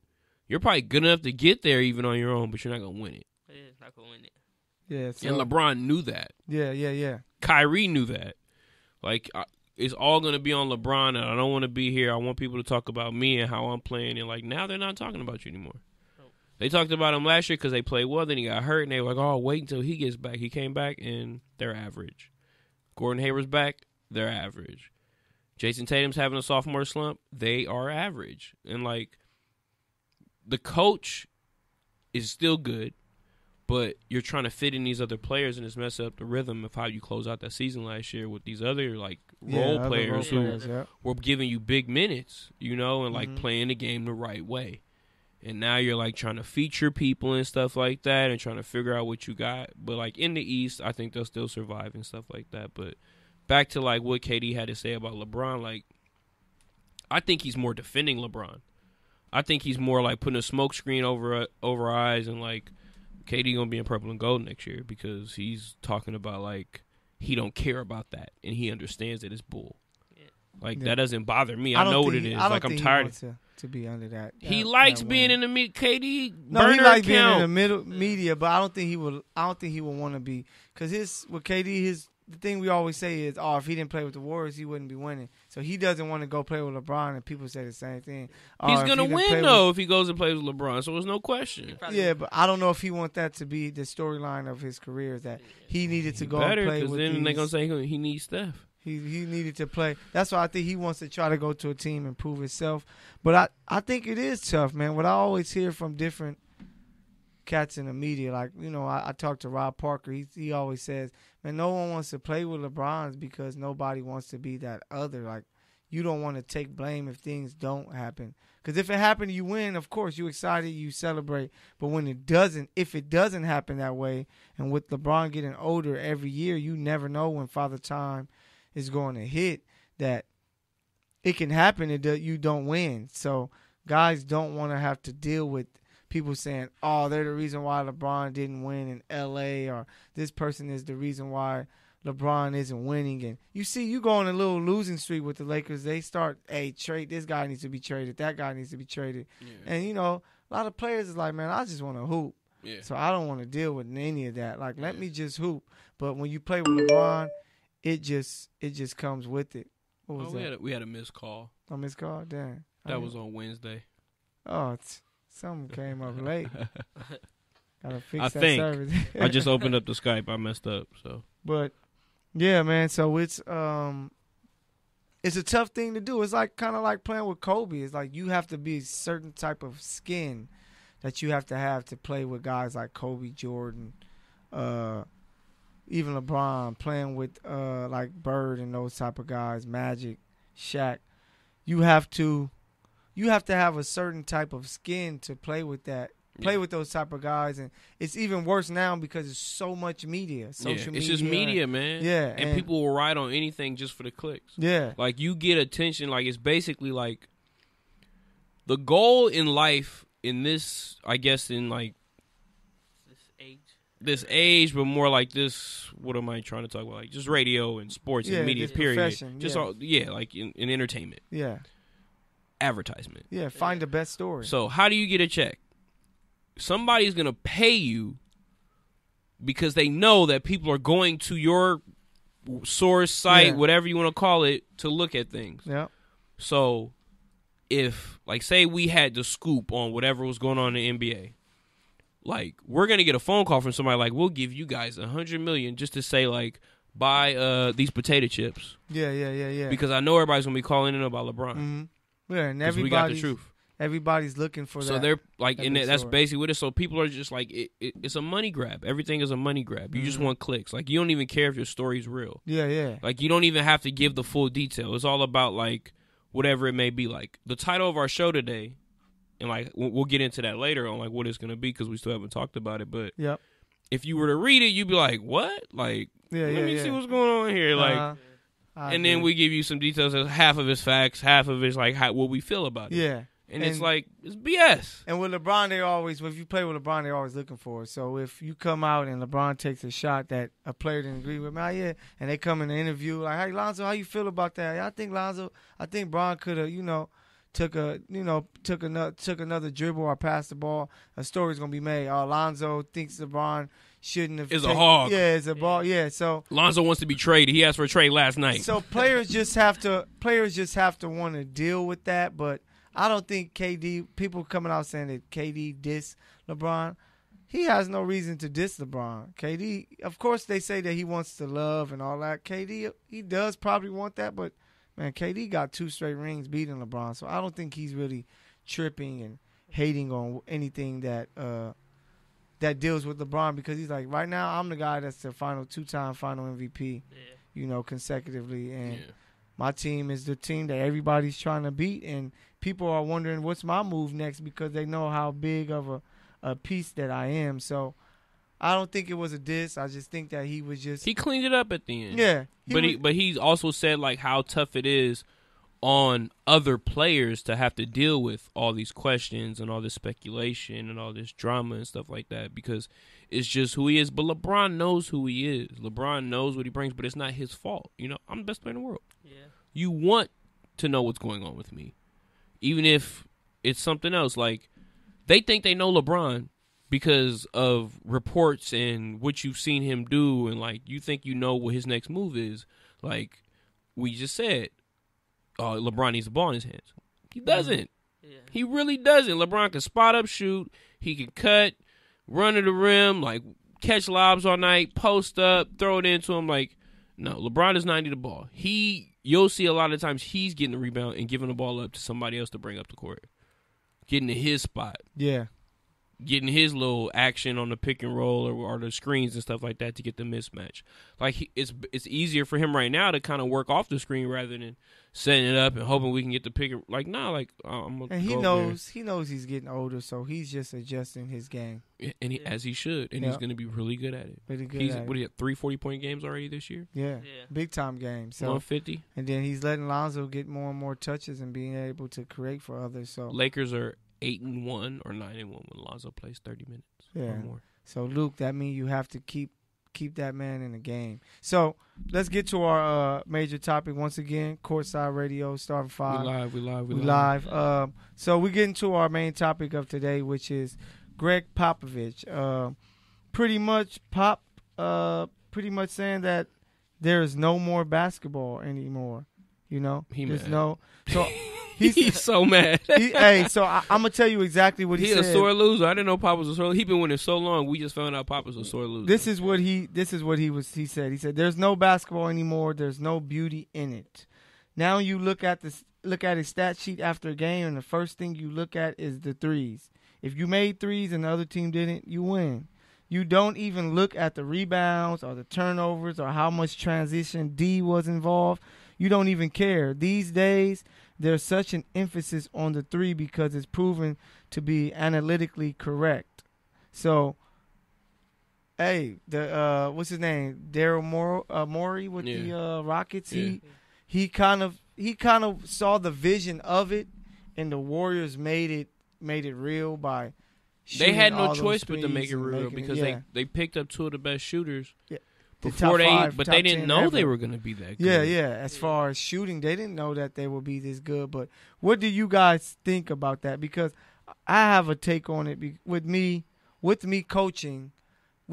You're probably good enough to get there even on your own, but you're not gonna win it. Yeah, not gonna win it. Yeah, so, and LeBron knew that. Yeah. Kyrie knew that. Like, it's all going to be on LeBron, and I don't want to be here. I want people to talk about me and how I'm playing. And, like, now they're not talking about you anymore. Nope. They talked about him last year because they played well. Then he got hurt, and they were like, oh, wait until he gets back. He came back, and they're average. Gordon Hayward's back. They're average. Jason Tatum's having a sophomore slump. They are average. And, like, the coach is still good. But you're trying to fit in these other players and it's messing up the rhythm of how you close out that season last year with these other like role players who were giving you big minutes, you know, and like playing the game the right way. And now you're like trying to feature people and stuff like that and trying to figure out what you got. But like in the East, I think they'll still survive and stuff like that. But back to like what KD had to say about LeBron, like I think he's more defending LeBron. I think he's more like putting a smoke screen over our eyes and like KD gonna be in purple and gold next year because he's talking about like he don't care about that and he understands that it's bull. Yeah. Like that doesn't bother me. I know what it is. Like I'm tired to be under that. He likes being in the media. KD, no, he likes being in the middle media, but I don't think he will. I don't think he will want to be because with KD the thing we always say is, oh, if he didn't play with the Warriors, he wouldn't be winning. So he doesn't want to go play with LeBron, and people say the same thing. He's going to win, though, if he goes and plays with LeBron, so there's no question. Yeah, but I don't know if he wants that to be the storyline of his career, is that he needed to go and play with then they're going to say he needs Steph. He needed to play. That's why I think he wants to try to go to a team and prove himself. But I think it is tough, man. What I always hear from different cats in the media, like, you know, I talked to Rob Parker. He always says, man, no one wants to play with LeBron's because nobody wants to be that other. Like, you don't want to take blame if things don't happen. Because if it happened, you win. Of course, you excited, you celebrate. But when if it doesn't happen that way, and with LeBron getting older every year, you never know when Father Time is going to hit that it can happen and you don't win. So guys don't want to have to deal with people saying, oh, they're the reason why LeBron didn't win in L.A. or this person is the reason why LeBron isn't winning. And you see, you go on a little losing streak with the Lakers. They start, hey, trade. This guy needs to be traded. That guy needs to be traded. Yeah. And, you know, a lot of players is like, man, I just want to hoop. Yeah. So I don't want to deal with any of that. Like, let me just hoop. But when you play with LeBron, it just comes with it. What was that? We had a missed call. A missed call? Damn. That was on Wednesday. Oh, something came up late. Gotta fix that service. I just opened up the Skype. I messed up. So, but yeah, man. So it's a tough thing to do. It's like kind of like playing with Kobe. It's like you have to be a certain type of skin that you have to play with guys like Kobe, Jordan, even LeBron. Playing with like Bird and those type of guys, Magic, Shaq. You have to have a certain type of skin to play with that. Play with those type of guys. And it's even worse now because it's so much media, social media. It's just media, man. Yeah. And people will write on anything just for the clicks. Yeah. Like, you get attention. Like, it's basically like the goal in life in this, I guess, in like this age, but more like this, what am I trying to talk about? Like, just radio and sports and media, period. Just all, like in entertainment. Yeah. Advertisement. Yeah, find the best story. So how do you get a check? Somebody's going to pay you because they know that people are going to your source, site, whatever you want to call it, to look at things. Yeah. So if, like, say we had the scoop on whatever was going on in the NBA, like, we're going to get a phone call from somebody like, we'll give you guys $100 million just to say, like, buy these potato chips. Yeah. Because I know everybody's going to be calling in about LeBron. Mm-hmm. Yeah, and we got the truth. Everybody's looking for that. So they're like, and that's basically what it is. So people are just like, it's a money grab. Everything is a money grab. You just want clicks. Like, you don't even care if your story's real. Yeah. Like, you don't even have to give the full detail. It's all about, like, whatever it may be. Like, the title of our show today, and, like, we'll get into that later on, like, what it's going to be because we still haven't talked about it. But if you were to read it, you'd be like, what? Like, let me see what's going on here. Like, and then we give you some details of half of his facts, half of his, like, what we feel about it. Yeah. And it's like, it's BS. And with LeBron, if you play with LeBron, they're always looking for it. So if you come out and LeBron takes a shot that a player didn't agree with, and they come in the interview, like, hey, Lonzo, how you feel about that? I think Bron could have, took another dribble or passed the ball. A story's going to be made. Lonzo thinks LeBron shouldn't have. It's a hog. Yeah, it's a ball. Yeah, so Lonzo wants to be traded. He asked for a trade last night. So players just have to want to deal with that, but I don't think KD, people coming out saying that KD diss LeBron, he has no reason to diss LeBron. KD, of course they say that he wants to love and all that. KD, he does probably want that, but, man, KD got 2 straight rings beating LeBron, so I don't think he's really tripping and hating on anything that deals with LeBron, because he's like, right now I'm the guy that's the 2-time final MVP, consecutively, and my team is the team that everybody's trying to beat, and people are wondering what's my move next because they know how big of a piece that I am. So I don't think it was a diss. I just think that he was just... He cleaned it up at the end. Yeah. But he's also said, like, how tough it is on other players to have to deal with all these questions and all this speculation and all this drama and stuff like that, because it's just who he is. But LeBron knows who he is. LeBron knows what he brings, but it's not his fault. I'm the best player in the world. Yeah. You want to know what's going on with me, even if it's something else. Like, they think they know LeBron because of reports and what you've seen him do, and, like, you think you know what his next move is. Like we just said, LeBron needs the ball in his hands. He doesn't. Yeah. He really doesn't. LeBron can spot up, shoot. He can cut, run to the rim, like, catch lobs all night, post up, throw it into him. Like, no, LeBron does not need the ball. You'll see a lot of times he's getting the rebound and giving the ball up to somebody else to bring up the court. Getting to his spot. Yeah. Getting his little action on the pick and roll or the screens and stuff like that to get the mismatch. Like, it's easier for him right now to kind of work off the screen rather than setting it up and hoping we can get the pick. Like, I'm gonna. And he knows he's getting older, so he's just adjusting his game. And as he should, and he's going to be really good at it. Really good. What he had 3 40-point games already this year. Yeah. Big time games. So 150. And then he's letting Lonzo get more and more touches and being able to create for others. So Lakers are 8-1 or 9-1 when Lonzo plays 30 minutes or more. So Luke, that means you have to keep that man in the game. So let's get to our major topic once again. Courtside Radio, Starting 5. We live. So we get into our main topic of today, which is Greg Popovich. Pretty much saying that there is no more basketball anymore. There's no. So he's so mad. So I'm gonna tell you exactly what he said. He's a sore loser. I didn't know Pop was a sore loser. He's been winning so long. We just found out Pop was a sore loser. This is what he said. He said, "There's no basketball anymore. There's no beauty in it." Now you look at his stat sheet after a game, and the first thing you look at is the threes. If you made threes and the other team didn't, you win. You don't even look at the rebounds or the turnovers or how much transition D was involved. You don't even care. These days, there's such an emphasis on the three because it's proven to be analytically correct. So, hey, what's his name? Daryl Morey with the Rockets. Yeah. He kind of saw the vision of it, and the Warriors made it real by. They had no choice but to make it real because they picked up 2 of the best shooters. Yeah. Before they didn't know they were going to be that good. Yeah. As far as shooting, they didn't know that they would be this good. But what do you guys think about that? Because I have a take on it with me coaching.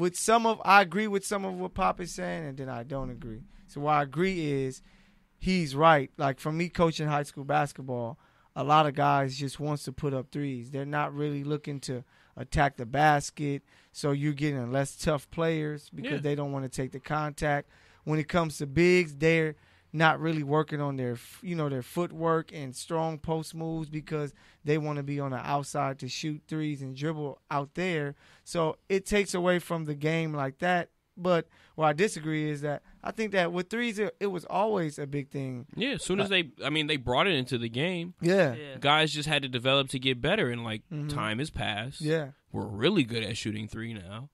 I agree with some of what Pop is saying, and then I don't agree. So what I agree is he's right. Like, for me coaching high school basketball, a lot of guys just wants to put up threes. They're not really looking to attack the basket, so you're getting less tough players because they don't want to take the contact. When it comes to bigs, they're not really working on their footwork and strong post moves because they want to be on the outside to shoot threes and dribble out there. So it takes away from the game like that. But where I disagree is that I think that with threes, it was always a big thing. Yeah, as soon as they brought it into the game. Yeah. Guys just had to develop to get better, and time has passed. Yeah. We're really good at shooting 3 now.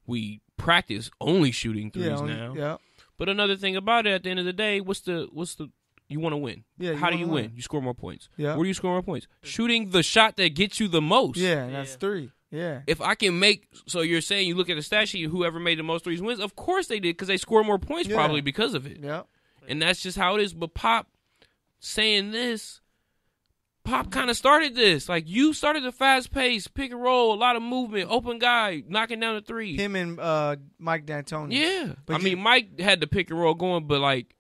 we practice only shooting threes Yeah, now. Yeah. But another thing about it, at the end of the day, what's the you want to win? Yeah. How do you win? You score more points. Yeah. Where do you score more points? Shooting the shot that gets you the most. Yeah, that's 3. Yeah. If I can make, so you're saying you look at the stat sheet, whoever made the most threes wins. Of course they did, because they score more points probably because of it. Yeah. And that's just how it is. But Pop saying this, Pop kind of started this. Like, you started the fast pace, pick and roll, a lot of movement, open guy, knocking down the three. Him and Mike D'Antoni. Yeah. But I mean, Mike had the pick and roll going, but, like,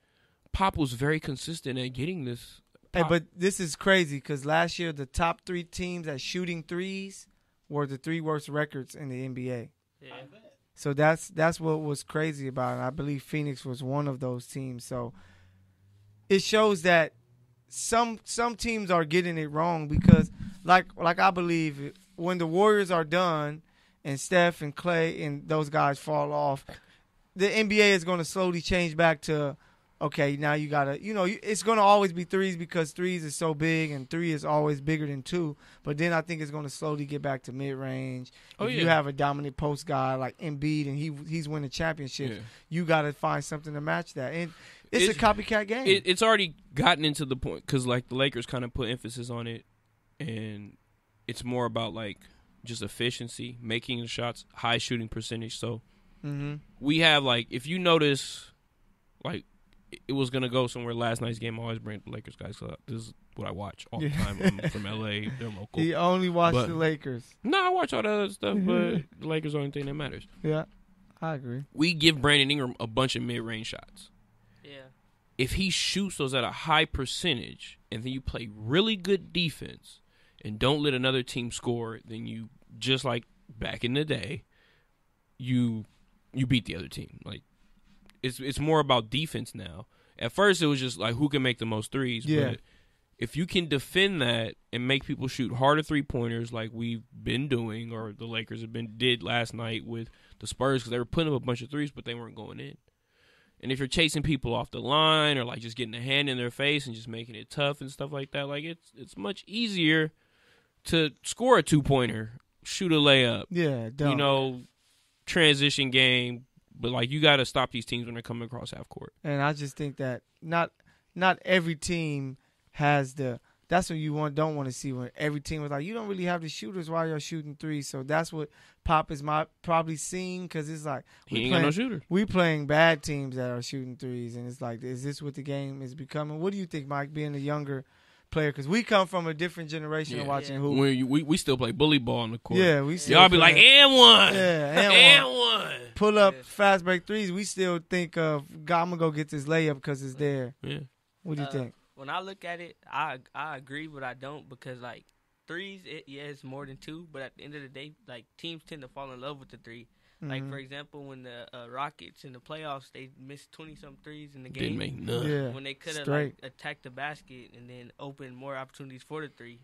Pop was very consistent at getting this. Hey, but this is crazy because last year the top 3 teams at shooting threes were the 3 worst records in the NBA. Yeah. So that's what was crazy about it. I believe Phoenix was one of those teams. So it shows that some teams are getting it wrong because, like I believe, when the Warriors are done and Steph and Clay and those guys fall off, the NBA is going to slowly change back to, okay, now you got to, it's going to always be threes because threes is so big and 3 is always bigger than 2. But then I think it's going to slowly get back to mid-range. If you have a dominant post guy like Embiid and he's winning championships, you got to find something to match that. And it's a copycat game. It's already gotten into the point because, like, the Lakers kind of put emphasis on it, and it's more about, like, just efficiency, making the shots, high shooting percentage. So we have, like, if you notice, like, it was going to go somewhere last night's game. I always bring the Lakers guys up. This is what I watch all the time. I'm from L.A. They're local. He only watched the Lakers. No, I watch all the other stuff, but the Lakers are the only thing that matters. Yeah, I agree. We give Brandon Ingram a bunch of mid-range shots. Yeah. If he shoots those at a high percentage and then you play really good defense and don't let another team score, then you, just like back in the day, you beat the other team. Like, it's more about defense now. At first, it was just like who can make the most threes. Yeah. But if you can defend that and make people shoot harder 3-pointers like we've been doing, or the Lakers did last night with the Spurs, because they were putting up a bunch of threes, but they weren't going in. And if you're chasing people off the line or like just getting a hand in their face and just making it tough and stuff like that, like it's much easier to score a 2-pointer, shoot a layup. Yeah, dumb. Transition game. But, like, you got to stop these teams when they're coming across half court. And I just think that not every team has that's what you don't want to see, when every team was like, you don't really have the shooters while you're shooting threes. So that's what Pop is probably seeing, because it's like, he ain't got no shooter. We playing bad teams that are shooting threes, and it's like, is this what the game is becoming? What do you think, Mike, being a younger player? Because we come from a different generation of watching hoop. We still play bully ball on the court. Yeah, we still y'all be like, and one. Yeah, and one. Pull up fast break threes. We still think of, I'm going to go get this layup because it's there. Yeah. What do you think? When I look at it, I agree, but I don't, because, like, threes, it's more than 2, but at the end of the day, like, teams tend to fall in love with the 3. Like, for example, when the Rockets in the playoffs, they missed 20-some threes in the game. Didn't make none. Yeah, when they could have, like, attacked the basket and then opened more opportunities for the 3.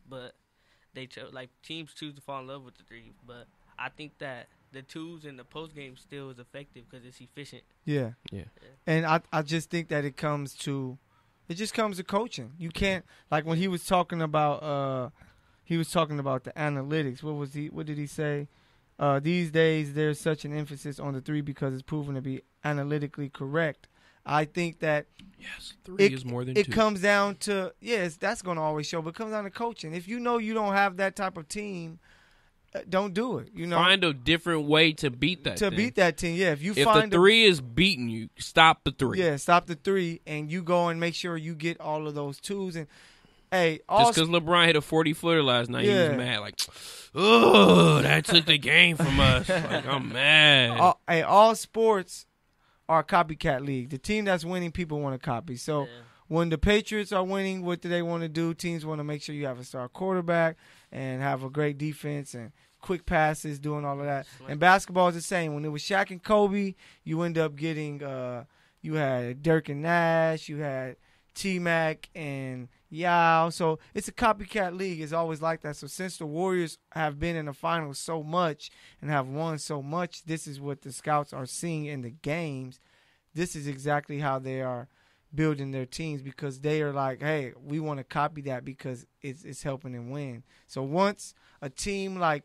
But they chose, like, teams choose to fall in love with the 3. But I think that the 2s in the post game still is effective because it's efficient. Yeah. And I just think that it just comes to coaching. You can't, like, when he was talking about the analytics. What did he say? These days there's such an emphasis on the 3 because it's proven to be analytically correct. I think that 3 is more than 2. It comes down to, that's going to always show, but it comes down to coaching. If you know you don't have that type of team, don't do it. Find a different way to beat that. Beat that team, yeah. If the 3 is beating you, stop the 3. Yeah, stop the 3, and you go and make sure you get all of those 2s. And hey, just because LeBron hit a 40-footer last night, he was mad. Like, oh, that took the game from us. Like, I'm mad. All sports are a copycat league. The team that's winning, people want to copy. So when the Patriots are winning, what do they want to do? Teams want to make sure you have a star quarterback and have a great defense and quick passes, doing all of that. And basketball is the same. When it was Shaq and Kobe, you end up getting you had Dirk and Nash, you had T-Mac and Yao. So it's a copycat league. It's always like that. So since the Warriors have been in the finals so much and have won so much, this is what the scouts are seeing in the games. This is exactly how they are building their teams, because they are like, hey, we want to copy that because it's helping them win. So once a team like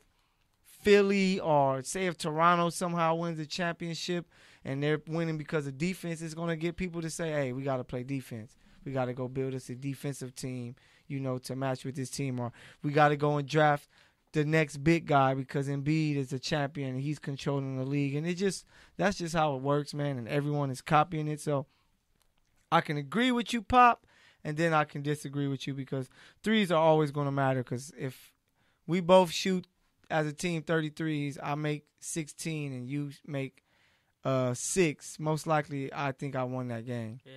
Philly, or say if Toronto somehow wins the championship and they're winning because of defense, it's going to get people to say, hey, we got to play defense. We got to go build us a defensive team, to match with this team. Or we got to go and draft the next big guy because Embiid is a champion and he's controlling the league. And that's just how it works, man. And everyone is copying it. So I can agree with you, Pop, and then I can disagree with you because threes are always going to matter. Because if we both shoot as a team 33s, I make 16 and you make 6, most likely I think I won that game. Yeah.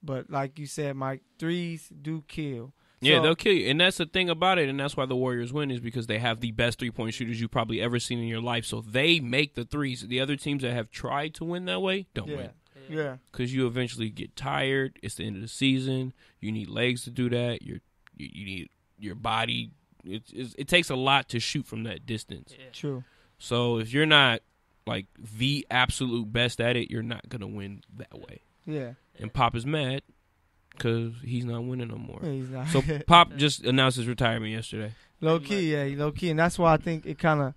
But like you said, Mike, threes do kill. Yeah, they'll kill you. And that's the thing about it, and that's why the Warriors win, is because they have the best three-point shooters you've probably ever seen in your life. So they make the threes. The other teams that have tried to win that way don't win. Yeah. Because you eventually get tired. It's the end of the season. You need legs to do that. You need your body. It takes a lot to shoot from that distance. Yeah. True. So if you're not like the absolute best at it, you're not going to win that way. Yeah. And Pop is mad because he's not winning no more. Yeah, he's not. So Pop just announced his retirement yesterday. Low key. And that's why I think it kind of,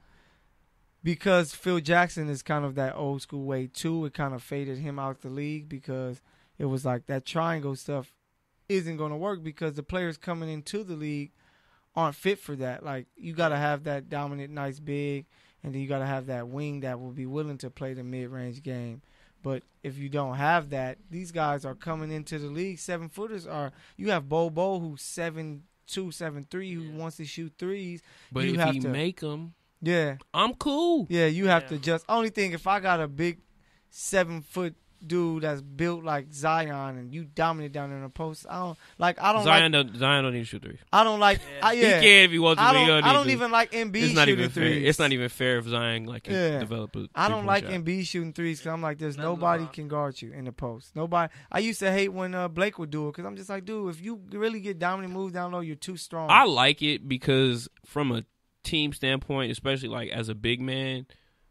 because Phil Jackson is kind of that old school way too, it kind of faded him out the league because it was like that triangle stuff isn't going to work because the players coming into the league aren't fit for that. Like, you got to have that dominant, nice big, and then you got to have that wing that will be willing to play the mid-range game. But if you don't have that, these guys are coming into the league. 7-footers are. You have Bobo, who's 7'2", 7'3", who wants to shoot threes. But you if have he to make them, Yeah. I'm cool. Yeah, you have to just. Only thing, if I got a big 7-foot dude that's built like Zion and you dominate down in the post, Zion don't need to shoot threes. I don't like. He can if he wants to. I don't even like Embiid it's not shooting even threes. fair. It's not even fair if Zion can develop a. I don't like shot. Embiid shooting threes because I'm like, there's nobody can guard you in the post. Nobody. I used to hate when Blake would do it because I'm just like, dude, if you really get dominant moves down low, you're too strong. I like it because from a team standpoint, especially like as a big man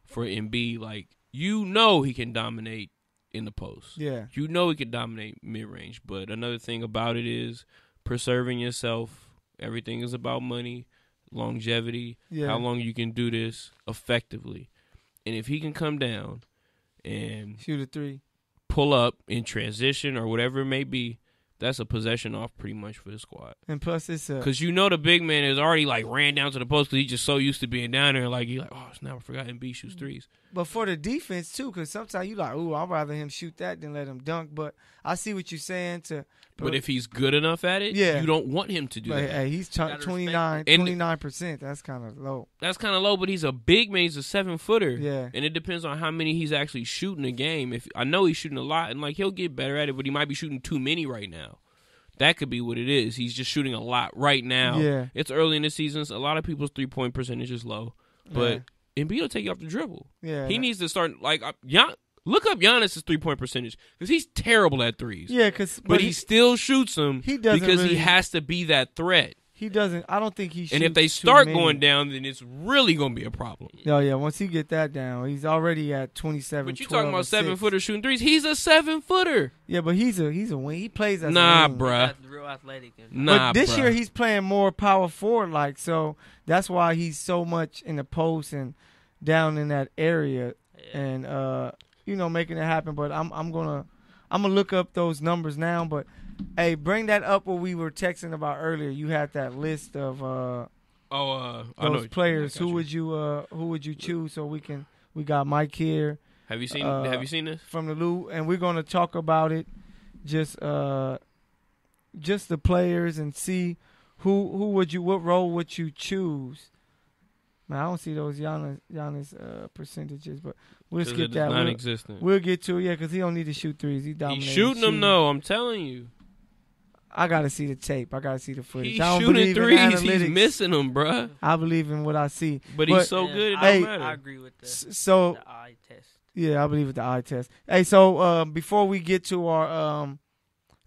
for Embiid, like he can dominate in the post. Yeah. He can dominate mid-range. But another thing about it is preserving yourself. Everything is about money, longevity, how long you can do this effectively. And if he can come down and shoot a three, pull up in transition or whatever it may be, that's a possession off pretty much for the squad. And plus it's because the big man is already like ran down to the post because he's just so used to being down there. Like, he's like, oh, now I forgot Embiid shoots threes. But for the defense too, because sometimes you like, ooh, I'd rather him shoot that than let him dunk. But I see what you're saying. But if he's good enough at it, you don't want him to do that. Hey, he's 29%. That's kind of low. That's kind of low, but he's a big man. He's a 7-footer. Yeah. And it depends on how many he's actually shooting a game. If I know he's shooting a lot, and like he'll get better at it, but he might be shooting too many right now. That could be what it is. He's just shooting a lot right now. Yeah. It's early in the season. So a lot of people's 3-point percentage is low. But Embiid will take you off the dribble. Yeah. He needs to start, like, look up Giannis' 3-point percentage because he's terrible at threes. Yeah, but he still shoots them because he has to be that threat. He doesn't. I don't think he shoots. And if they start going down, then it's really going to be a problem. Oh, yeah. Once he get that down, he's already at 27. But you talking about 7-footer shooting threes? He's a 7-footer. Yeah, but he's a wing. He plays as a wing. Bruh. Real athletic. But this year he's playing more power forward, like, so that's why he's so much in the post and down in that area, and making it happen. But I'm gonna look up those numbers now. But hey, bring that up what we were texting about earlier. You had that list of those players. Who would you choose? So we got Mike here. Have you seen this from the Lou? And we're gonna talk about it. Just the players and see what role would you choose? Man, I don't see those Giannis percentages, but we'll skip that. Non-existent. We'll get to it, because he don't need to shoot threes. He's shooting them, though. I'm telling you. I got to see the tape. I got to see the footage. He's shooting threes. He's missing them, bruh. I believe in what I see. But he's so good, it don't matter. I agree with the eye test. Yeah, I believe with the eye test. Hey, so before we get to our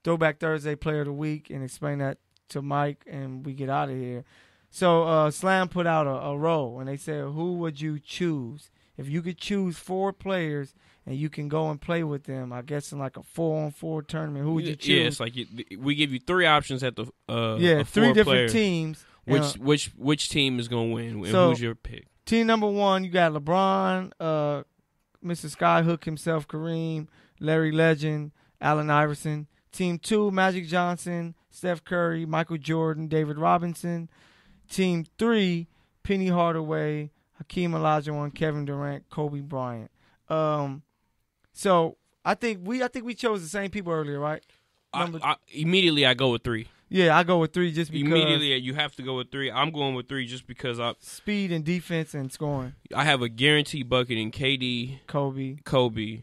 Throwback Thursday Player of the Week and explain that to Mike and we get out of here. So Slam put out a roll, and they said, who would you choose? If you could choose 4 players and you can go and play with them, I guess in like a 4-on-4 tournament, who would you choose? Yeah, it's like we give you 3 options at the 3 different teams. Which team is going to win, and so, who's your pick? Team number 1, you got LeBron, Mr. Skyhook himself, Kareem, Larry Legend, Allen Iverson. Team 2, Magic Johnson, Steph Curry, Michael Jordan, David Robinson. Team 3, Penny Hardaway, Hakeem Olajuwon, Kevin Durant, Kobe Bryant. So I think we chose the same people earlier, right? Immediately I go with 3. Yeah, I go with 3 just because. Immediately you have to go with 3. I'm going with 3 just because speed and defense and scoring. I have a guaranteed bucket in KD, Kobe,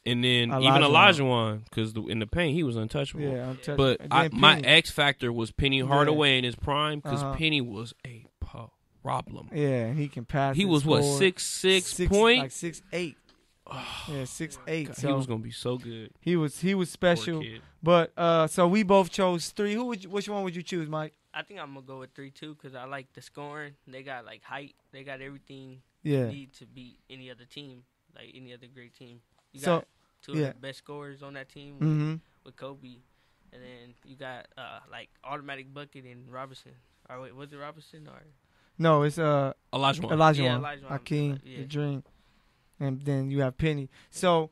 and then even Olajuwon, because in the paint he was untouchable. Yeah, untouchable. But my X factor was Penny Hardaway in his prime, because Penny was a problem. Yeah, he can pass. He was score. What, 6'6" point? Like 6'8". Yeah, 6'8". So he was gonna be so good. He was special. But so we both chose 3. Which one would you choose, Mike? I think I'm gonna go with 3 too, because I like the scoring. They got like height. They got everything you need to beat any other team, like any other great team. You got 2 of the best scorers on that team with Kobe, and then you got like automatic bucket in Robinson. Or wait, was it Robinson or? No, it's Olajuwon. Yeah, Olajuwon. Hakeem, the Dream. And then you have Penny. So,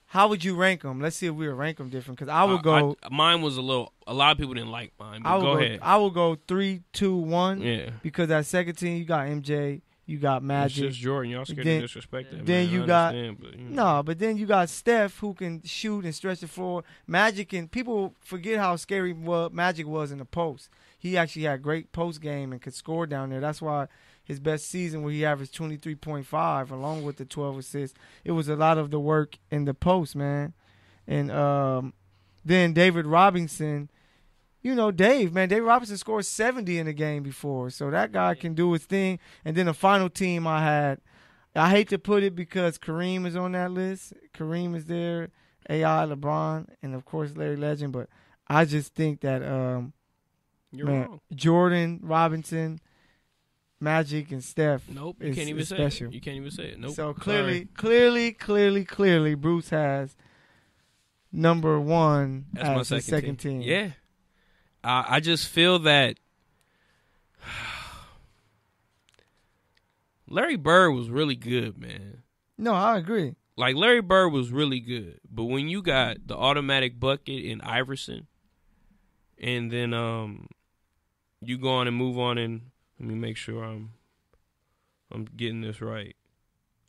how would you rank them? Let's see if we would rank them different. Because I would go. Mine was a lot of people didn't like mine. But go ahead. I will go 3, 2, 1. Yeah. Because that second team, you got MJ, you got Magic. It's just Jordan. Y'all scared to disrespect that. Then you got but then you got Steph, who can shoot and stretch the floor. Magic, and people forget how scary Magic was in the post. He actually had great post game and could score down there. That's why his best season, where he averaged 23.5 along with the 12 assists, it was a lot of the work in the post, man. And then David Robinson, David Robinson scored 70 in a game before, so that guy can do his thing. And then the final team I hate to put it because Kareem is on that list. Kareem is there, AI, LeBron, and of course Larry Legend. But I just think that you're wrong. Jordan, Robinson, Magic, and Steph. Nope, you can't even say special. it. You can't even say it. Nope. So clearly, Bruce has number 1 as my second team. Yeah, I just feel that Larry Bird was really good, man. No, I agree. Like, Larry Bird was really good, but when you got the automatic bucket in Iverson, and then you go on and move on, and let me make sure I'm getting this right.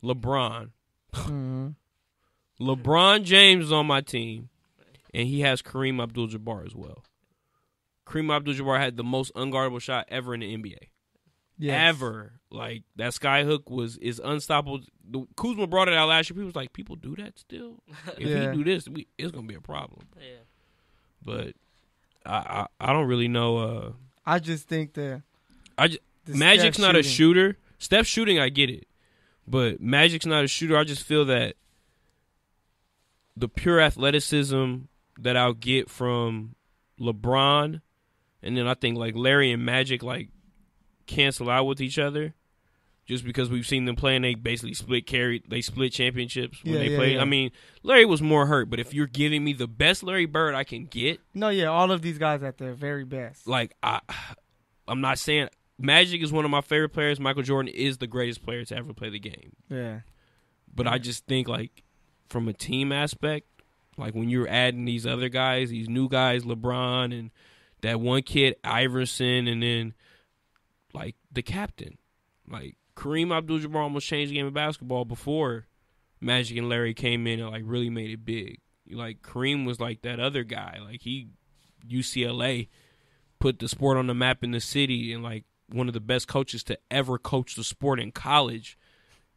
LeBron. Mm-hmm. LeBron James is on my team, and he has Kareem Abdul-Jabbar as well. Kareem Abdul-Jabbar had the most unguardable shot ever in the NBA. Yes. Ever. Like, that skyhook is unstoppable. Kuzma brought it out last year. People was like, people do that still? If he do this, it's going to be a problem. Yeah. But I don't really know. I just think the Magic's not a shooter. Steph shooting, I get it. But Magic's not a shooter. I just feel that the pure athleticism that I'll get from LeBron, and then I think like Larry and Magic like cancel out with each other, just because we've seen them play and they basically split championships when they played. Yeah. I mean, Larry was more hurt, but if you're giving me the best Larry Bird I can get, all of these guys at their very best. Like I'm not saying Magic is one of my favorite players. Michael Jordan is the greatest player to ever play the game. Yeah, but I just think like from a team aspect, like when you're adding these other guys, these new guys, LeBron and that one kid Iverson, and then like the captain, like Kareem Abdul-Jabbar almost changed the game of basketball before Magic and Larry came in and like really made it big. Like Kareem was like that other guy, like UCLA put the sport on the map in the city, and like one of the best coaches to ever coach the sport in college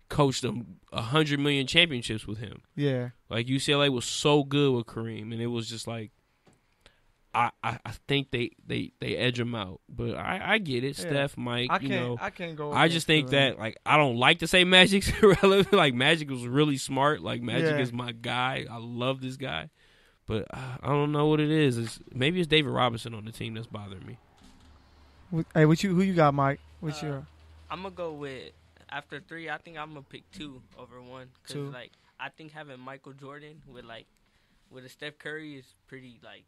coached them 100 million championships with him. Yeah, like UCLA was so good with Kareem, and it was just like I think they edge him out, but I get it. Yeah. Steph, Mike, I can't go. I just think that like I don't like to say Magic's irrelevant. Like Magic was really smart. Like Magic is my guy. I love this guy, but I don't know what it is. Maybe it's David Robinson on the team that's bothering me. Hey, who you got, Mike? What's your? I'm gonna go with after 3. I think I'm gonna pick 2 over 1 because like I think having Michael Jordan with a Steph Curry is pretty like.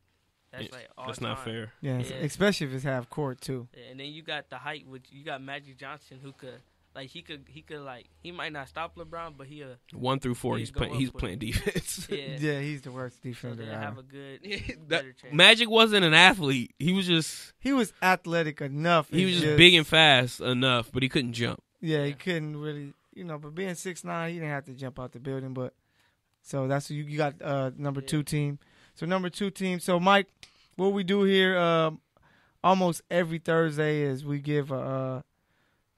That's not fair. Yeah, especially if it's half court too. Yeah, and then you got the height. You got Magic Johnson who could Like he might not stop LeBron, but he'll 1 through 4. He's playing defense. Yeah, he's the worst defender. So they'll have a good better chance. Magic wasn't an athlete. He was athletic enough. He was just big and fast enough, but he couldn't jump. Yeah, he couldn't really, but being 6'9", he didn't have to jump out the building. But so that's what you got number 2 team. So number 2 team. So Mike, what we do here almost every Thursday is we give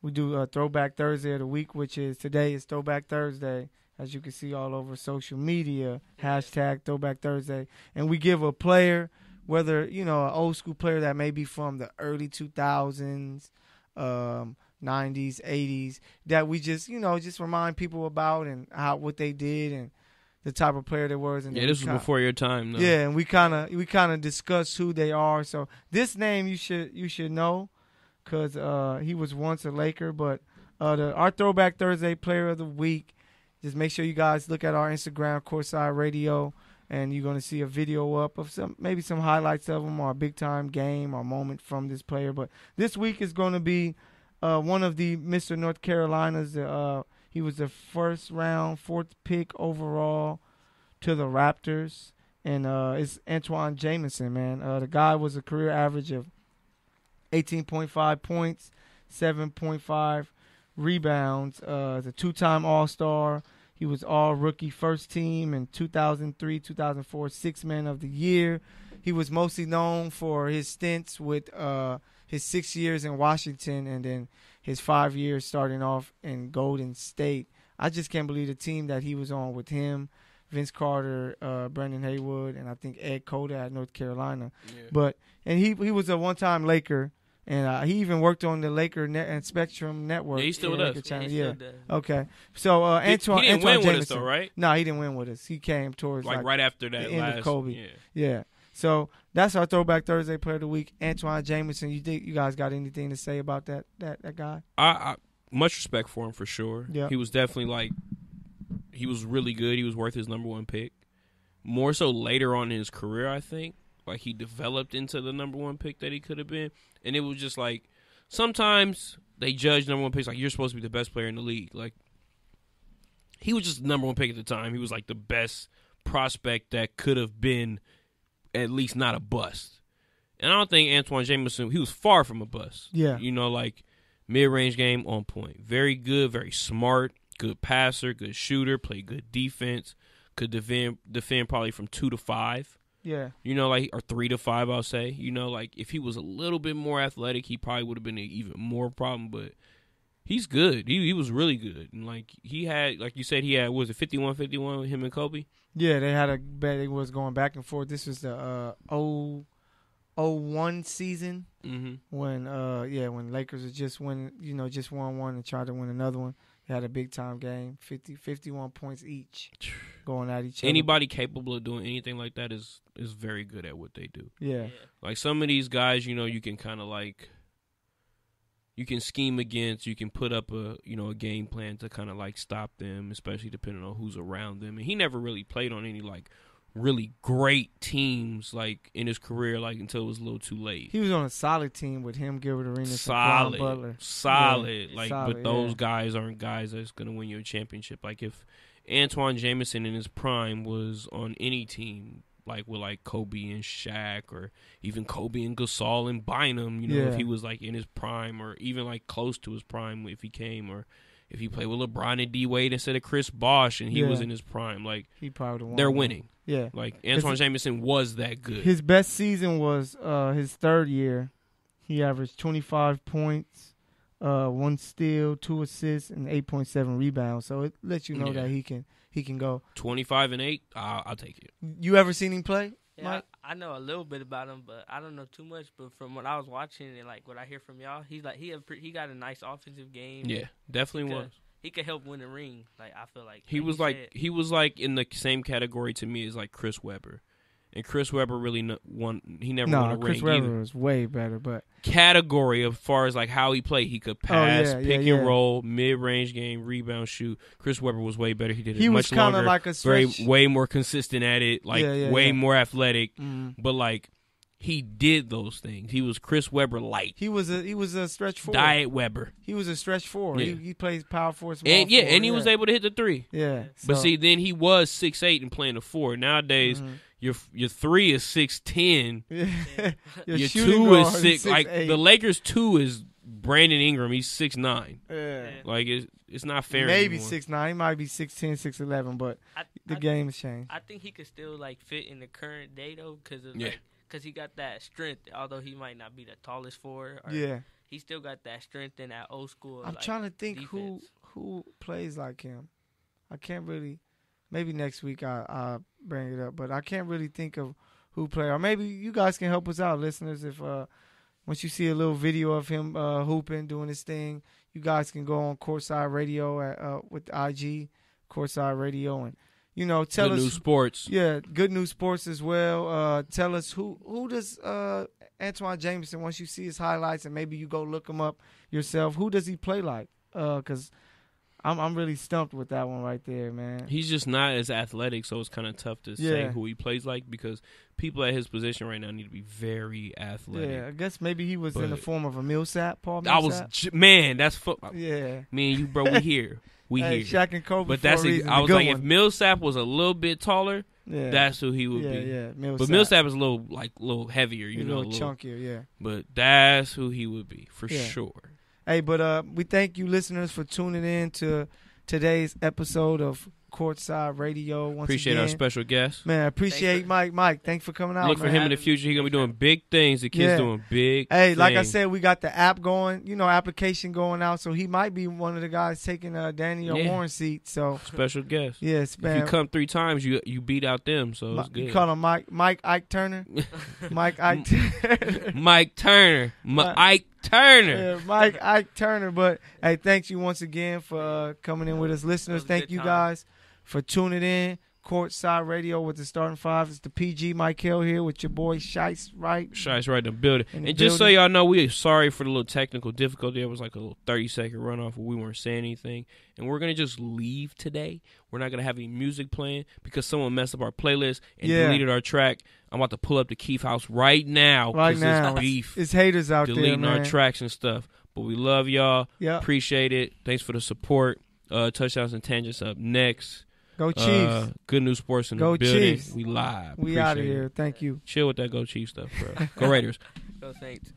we do a Throwback Thursday of the week, which is today is Throwback Thursday, as you can see all over social media, hashtag Throwback Thursday. And we give a player, whether, an old school player that may be from the early 2000s, 90s, 80s, that we just, just remind people about and what they did and the type of player they was. And this was before your time, though. Yeah, and we kind of discuss who they are. So this name you should know, because he was once a Laker. But our Throwback Thursday Player of the Week, just make sure you guys look at our Instagram, Courtside Radio, and you're going to see a video up of maybe some highlights of him or a big-time game or moment from this player. But this week is going to be one of the Mr. North Carolinas. He was the first round, 4th pick overall to the Raptors. And it's Antoine Jamison, man. The guy was a career average of 18.5 points, 7.5 rebounds. He's a 2-time All-Star. He was All-Rookie First Team in 2003, 2004, 6th Man of the Year. He was mostly known for his stints with his 6 years in Washington and then his 5 years starting off in Golden State. I just can't believe the team that he was on with him, Vince Carter, Brendan Haywood, and I think Ed Cota at North Carolina. Yeah. And he was a one-time Laker. And he even worked on the Laker and Spectrum Network. Yeah, he still does. Yeah. Okay. So Antoine, he didn't win Jamison, with us, though, right? No, he didn't win with us. He came towards right after that the end of Kobe. Yeah. So that's our Throwback Thursday Player of the Week, Antoine Jamison. You think you guys got anything to say about that guy? I much respect for him for sure. Yeah. He was definitely he was really good. He was worth his number 1 pick. More so later on in his career, I think. He developed into the number 1 pick that he could have been. And it was just sometimes they judge number 1 picks you're supposed to be the best player in the league. He was just the number 1 pick at the time. He was the best prospect that could have been at least not a bust. And I don't think Antoine Jamison, he was far from a bust. Yeah. Mid-range game on point. Very good, very smart, good passer, good shooter, played good defense, could defend probably from 2 to 5. Yeah. Or 3 to 5, I'll say. If he was a little bit more athletic, he probably would have been an even more problem. But he's good. He was really good. And, he had, like you said, was it 51-51 with him and Kobe? Yeah, they had a bet. It was going back and forth. This was the 01 season when Lakers had just won one and tried to win another one. They had a big-time game, 51 points each going at each other. Anybody capable of doing anything like that is very good at what they do. Yeah. Some of these guys, you can kind of you can scheme against, you can put up a game plan to kind of stop them, especially depending on who's around them. And he never really played on any really great teams in his career until it was a little too late. He was on a solid team with him, Gilbert Arenas, solid, and Bron Butler. Solid. But those guys aren't guys that's going to win you a championship. If Antoine Jamison in his prime was on any team, with Kobe and Shaq, or even Kobe and Gasol and Bynum, if he was in his prime, or even close to his prime if he came, or if he played with LeBron and D Wade instead of Chris Bosh and he was in his prime, he probably won. They're winning. Yeah, Antoine Jamison was that good. His best season was his 3rd year. He averaged 25 points, 1 steal, 2 assists, and 8.7 rebounds. So it lets you know that he can go 25 and 8. I'll take it. You ever seen him play? Yeah, Mike? I know a little bit about him, but I don't know too much. But from what I was watching and what I hear from y'all, he's he got a nice offensive game. Yeah, definitely was. He could help win the ring. I feel like he was he was in the same category to me as Chris Webber, and Chris Webber really won. He never won a ring. Chris Webber was way better, but category as far as how he played, he could pass, pick and roll, mid-range game, rebound, shoot. Chris Webber was way better. He did it much longer. He was kind of a stretch, very way more consistent at it. Way more athletic, but he did those things. He was Chris Webber light. He was a stretch four. Diet Webber. He was a stretch four. Yeah. He plays power forward, small And forward. and he was able to hit the three. Yeah. But so- see, then he was 6'8" and playing the four. Nowadays, your 3 is 6'10". Your shooting 2 guard is 6. Like 6'8". the Lakers' 2 is Brandon Ingram. He's 6'9". Yeah. Like it's not fair. Maybe anymore. 6'9". He might be 6'10", 6'11", but the game has changed. I think he could still like fit in the current day though, because Yeah. he got that strength. Although he might not be the tallest forward, Yeah. he still got that strength in that old school. I'm like, trying to think defense. who plays like him. I can't really. Maybe next week I'll bring it up, but I can't really think of who play. Or maybe you guys can help us out, listeners. If once you see a little video of him hooping, doing his thing, you guys can go on Courtside Radio with IG, Courtside Radio, and tell Good us. News Sports. Yeah, Good News Sports as well. Tell us who does Antoine Jameson, once you see his highlights and maybe you go look him up yourself, who does he play like? Because I'm really stumped with that one right there, man. He's just not as athletic, so it's kind of tough to say who he plays like because people at his position right now need to be very athletic. Yeah, I guess maybe he was in the form of a Millsap, Paul I Millsap. was that's yeah. Me and you, bro, we here. We Hey, here. Shaq and Kobe But for that's a reason. I was The like, good if one. Millsap was a little bit taller, Yeah. that's who he would be. Yeah, Millsap. But Millsap is a little heavier, He's a little chunkier, yeah. But that's who he would be for sure. Hey, but we thank you listeners for tuning in to today's episode of Courtside Radio. Once Appreciate again, our special guest. man. Appreciate Mike. Thanks for coming out. Look for man. him in the future. He's gonna be doing big things. The kid's doing big. Hey, like I things. said, we got the app going. Application going out. So he might be one of the guys taking Danny or Warren's seat. So Special guest. yes, man. If you come 3 times, you beat out them. So it's good. You call him Mike Ike Turner. Mike Ike Turner. Mike Turner. Ike Turner. Yeah, Mike Ike Turner. But hey, thanks you once again for coming in with us, listeners. Thank you guys for tuning in. Courtside Radio with the starting five. It's the PG Mike Hill here with your boy Shice, right? Shice right in the building. And just so y'all know, we are sorry for the little technical difficulty. It was like a little 30-second runoff where we weren't saying anything. And we're going to just leave today. We're not going to have any music playing because someone messed up our playlist and deleted our track. I'm about to pull up the Keith House right now. Right now. It's beef. It's haters out there, deleting man. our tracks and stuff. But we love y'all. Yeah. Appreciate it. Thanks for the support. Touchdowns and Tangents up next. Go Chiefs. Good News Sports in Go the building. Chiefs. We live. We out of here. Thank you. Chill with that Go Chiefs stuff, bro. Go Raiders. Go Saints.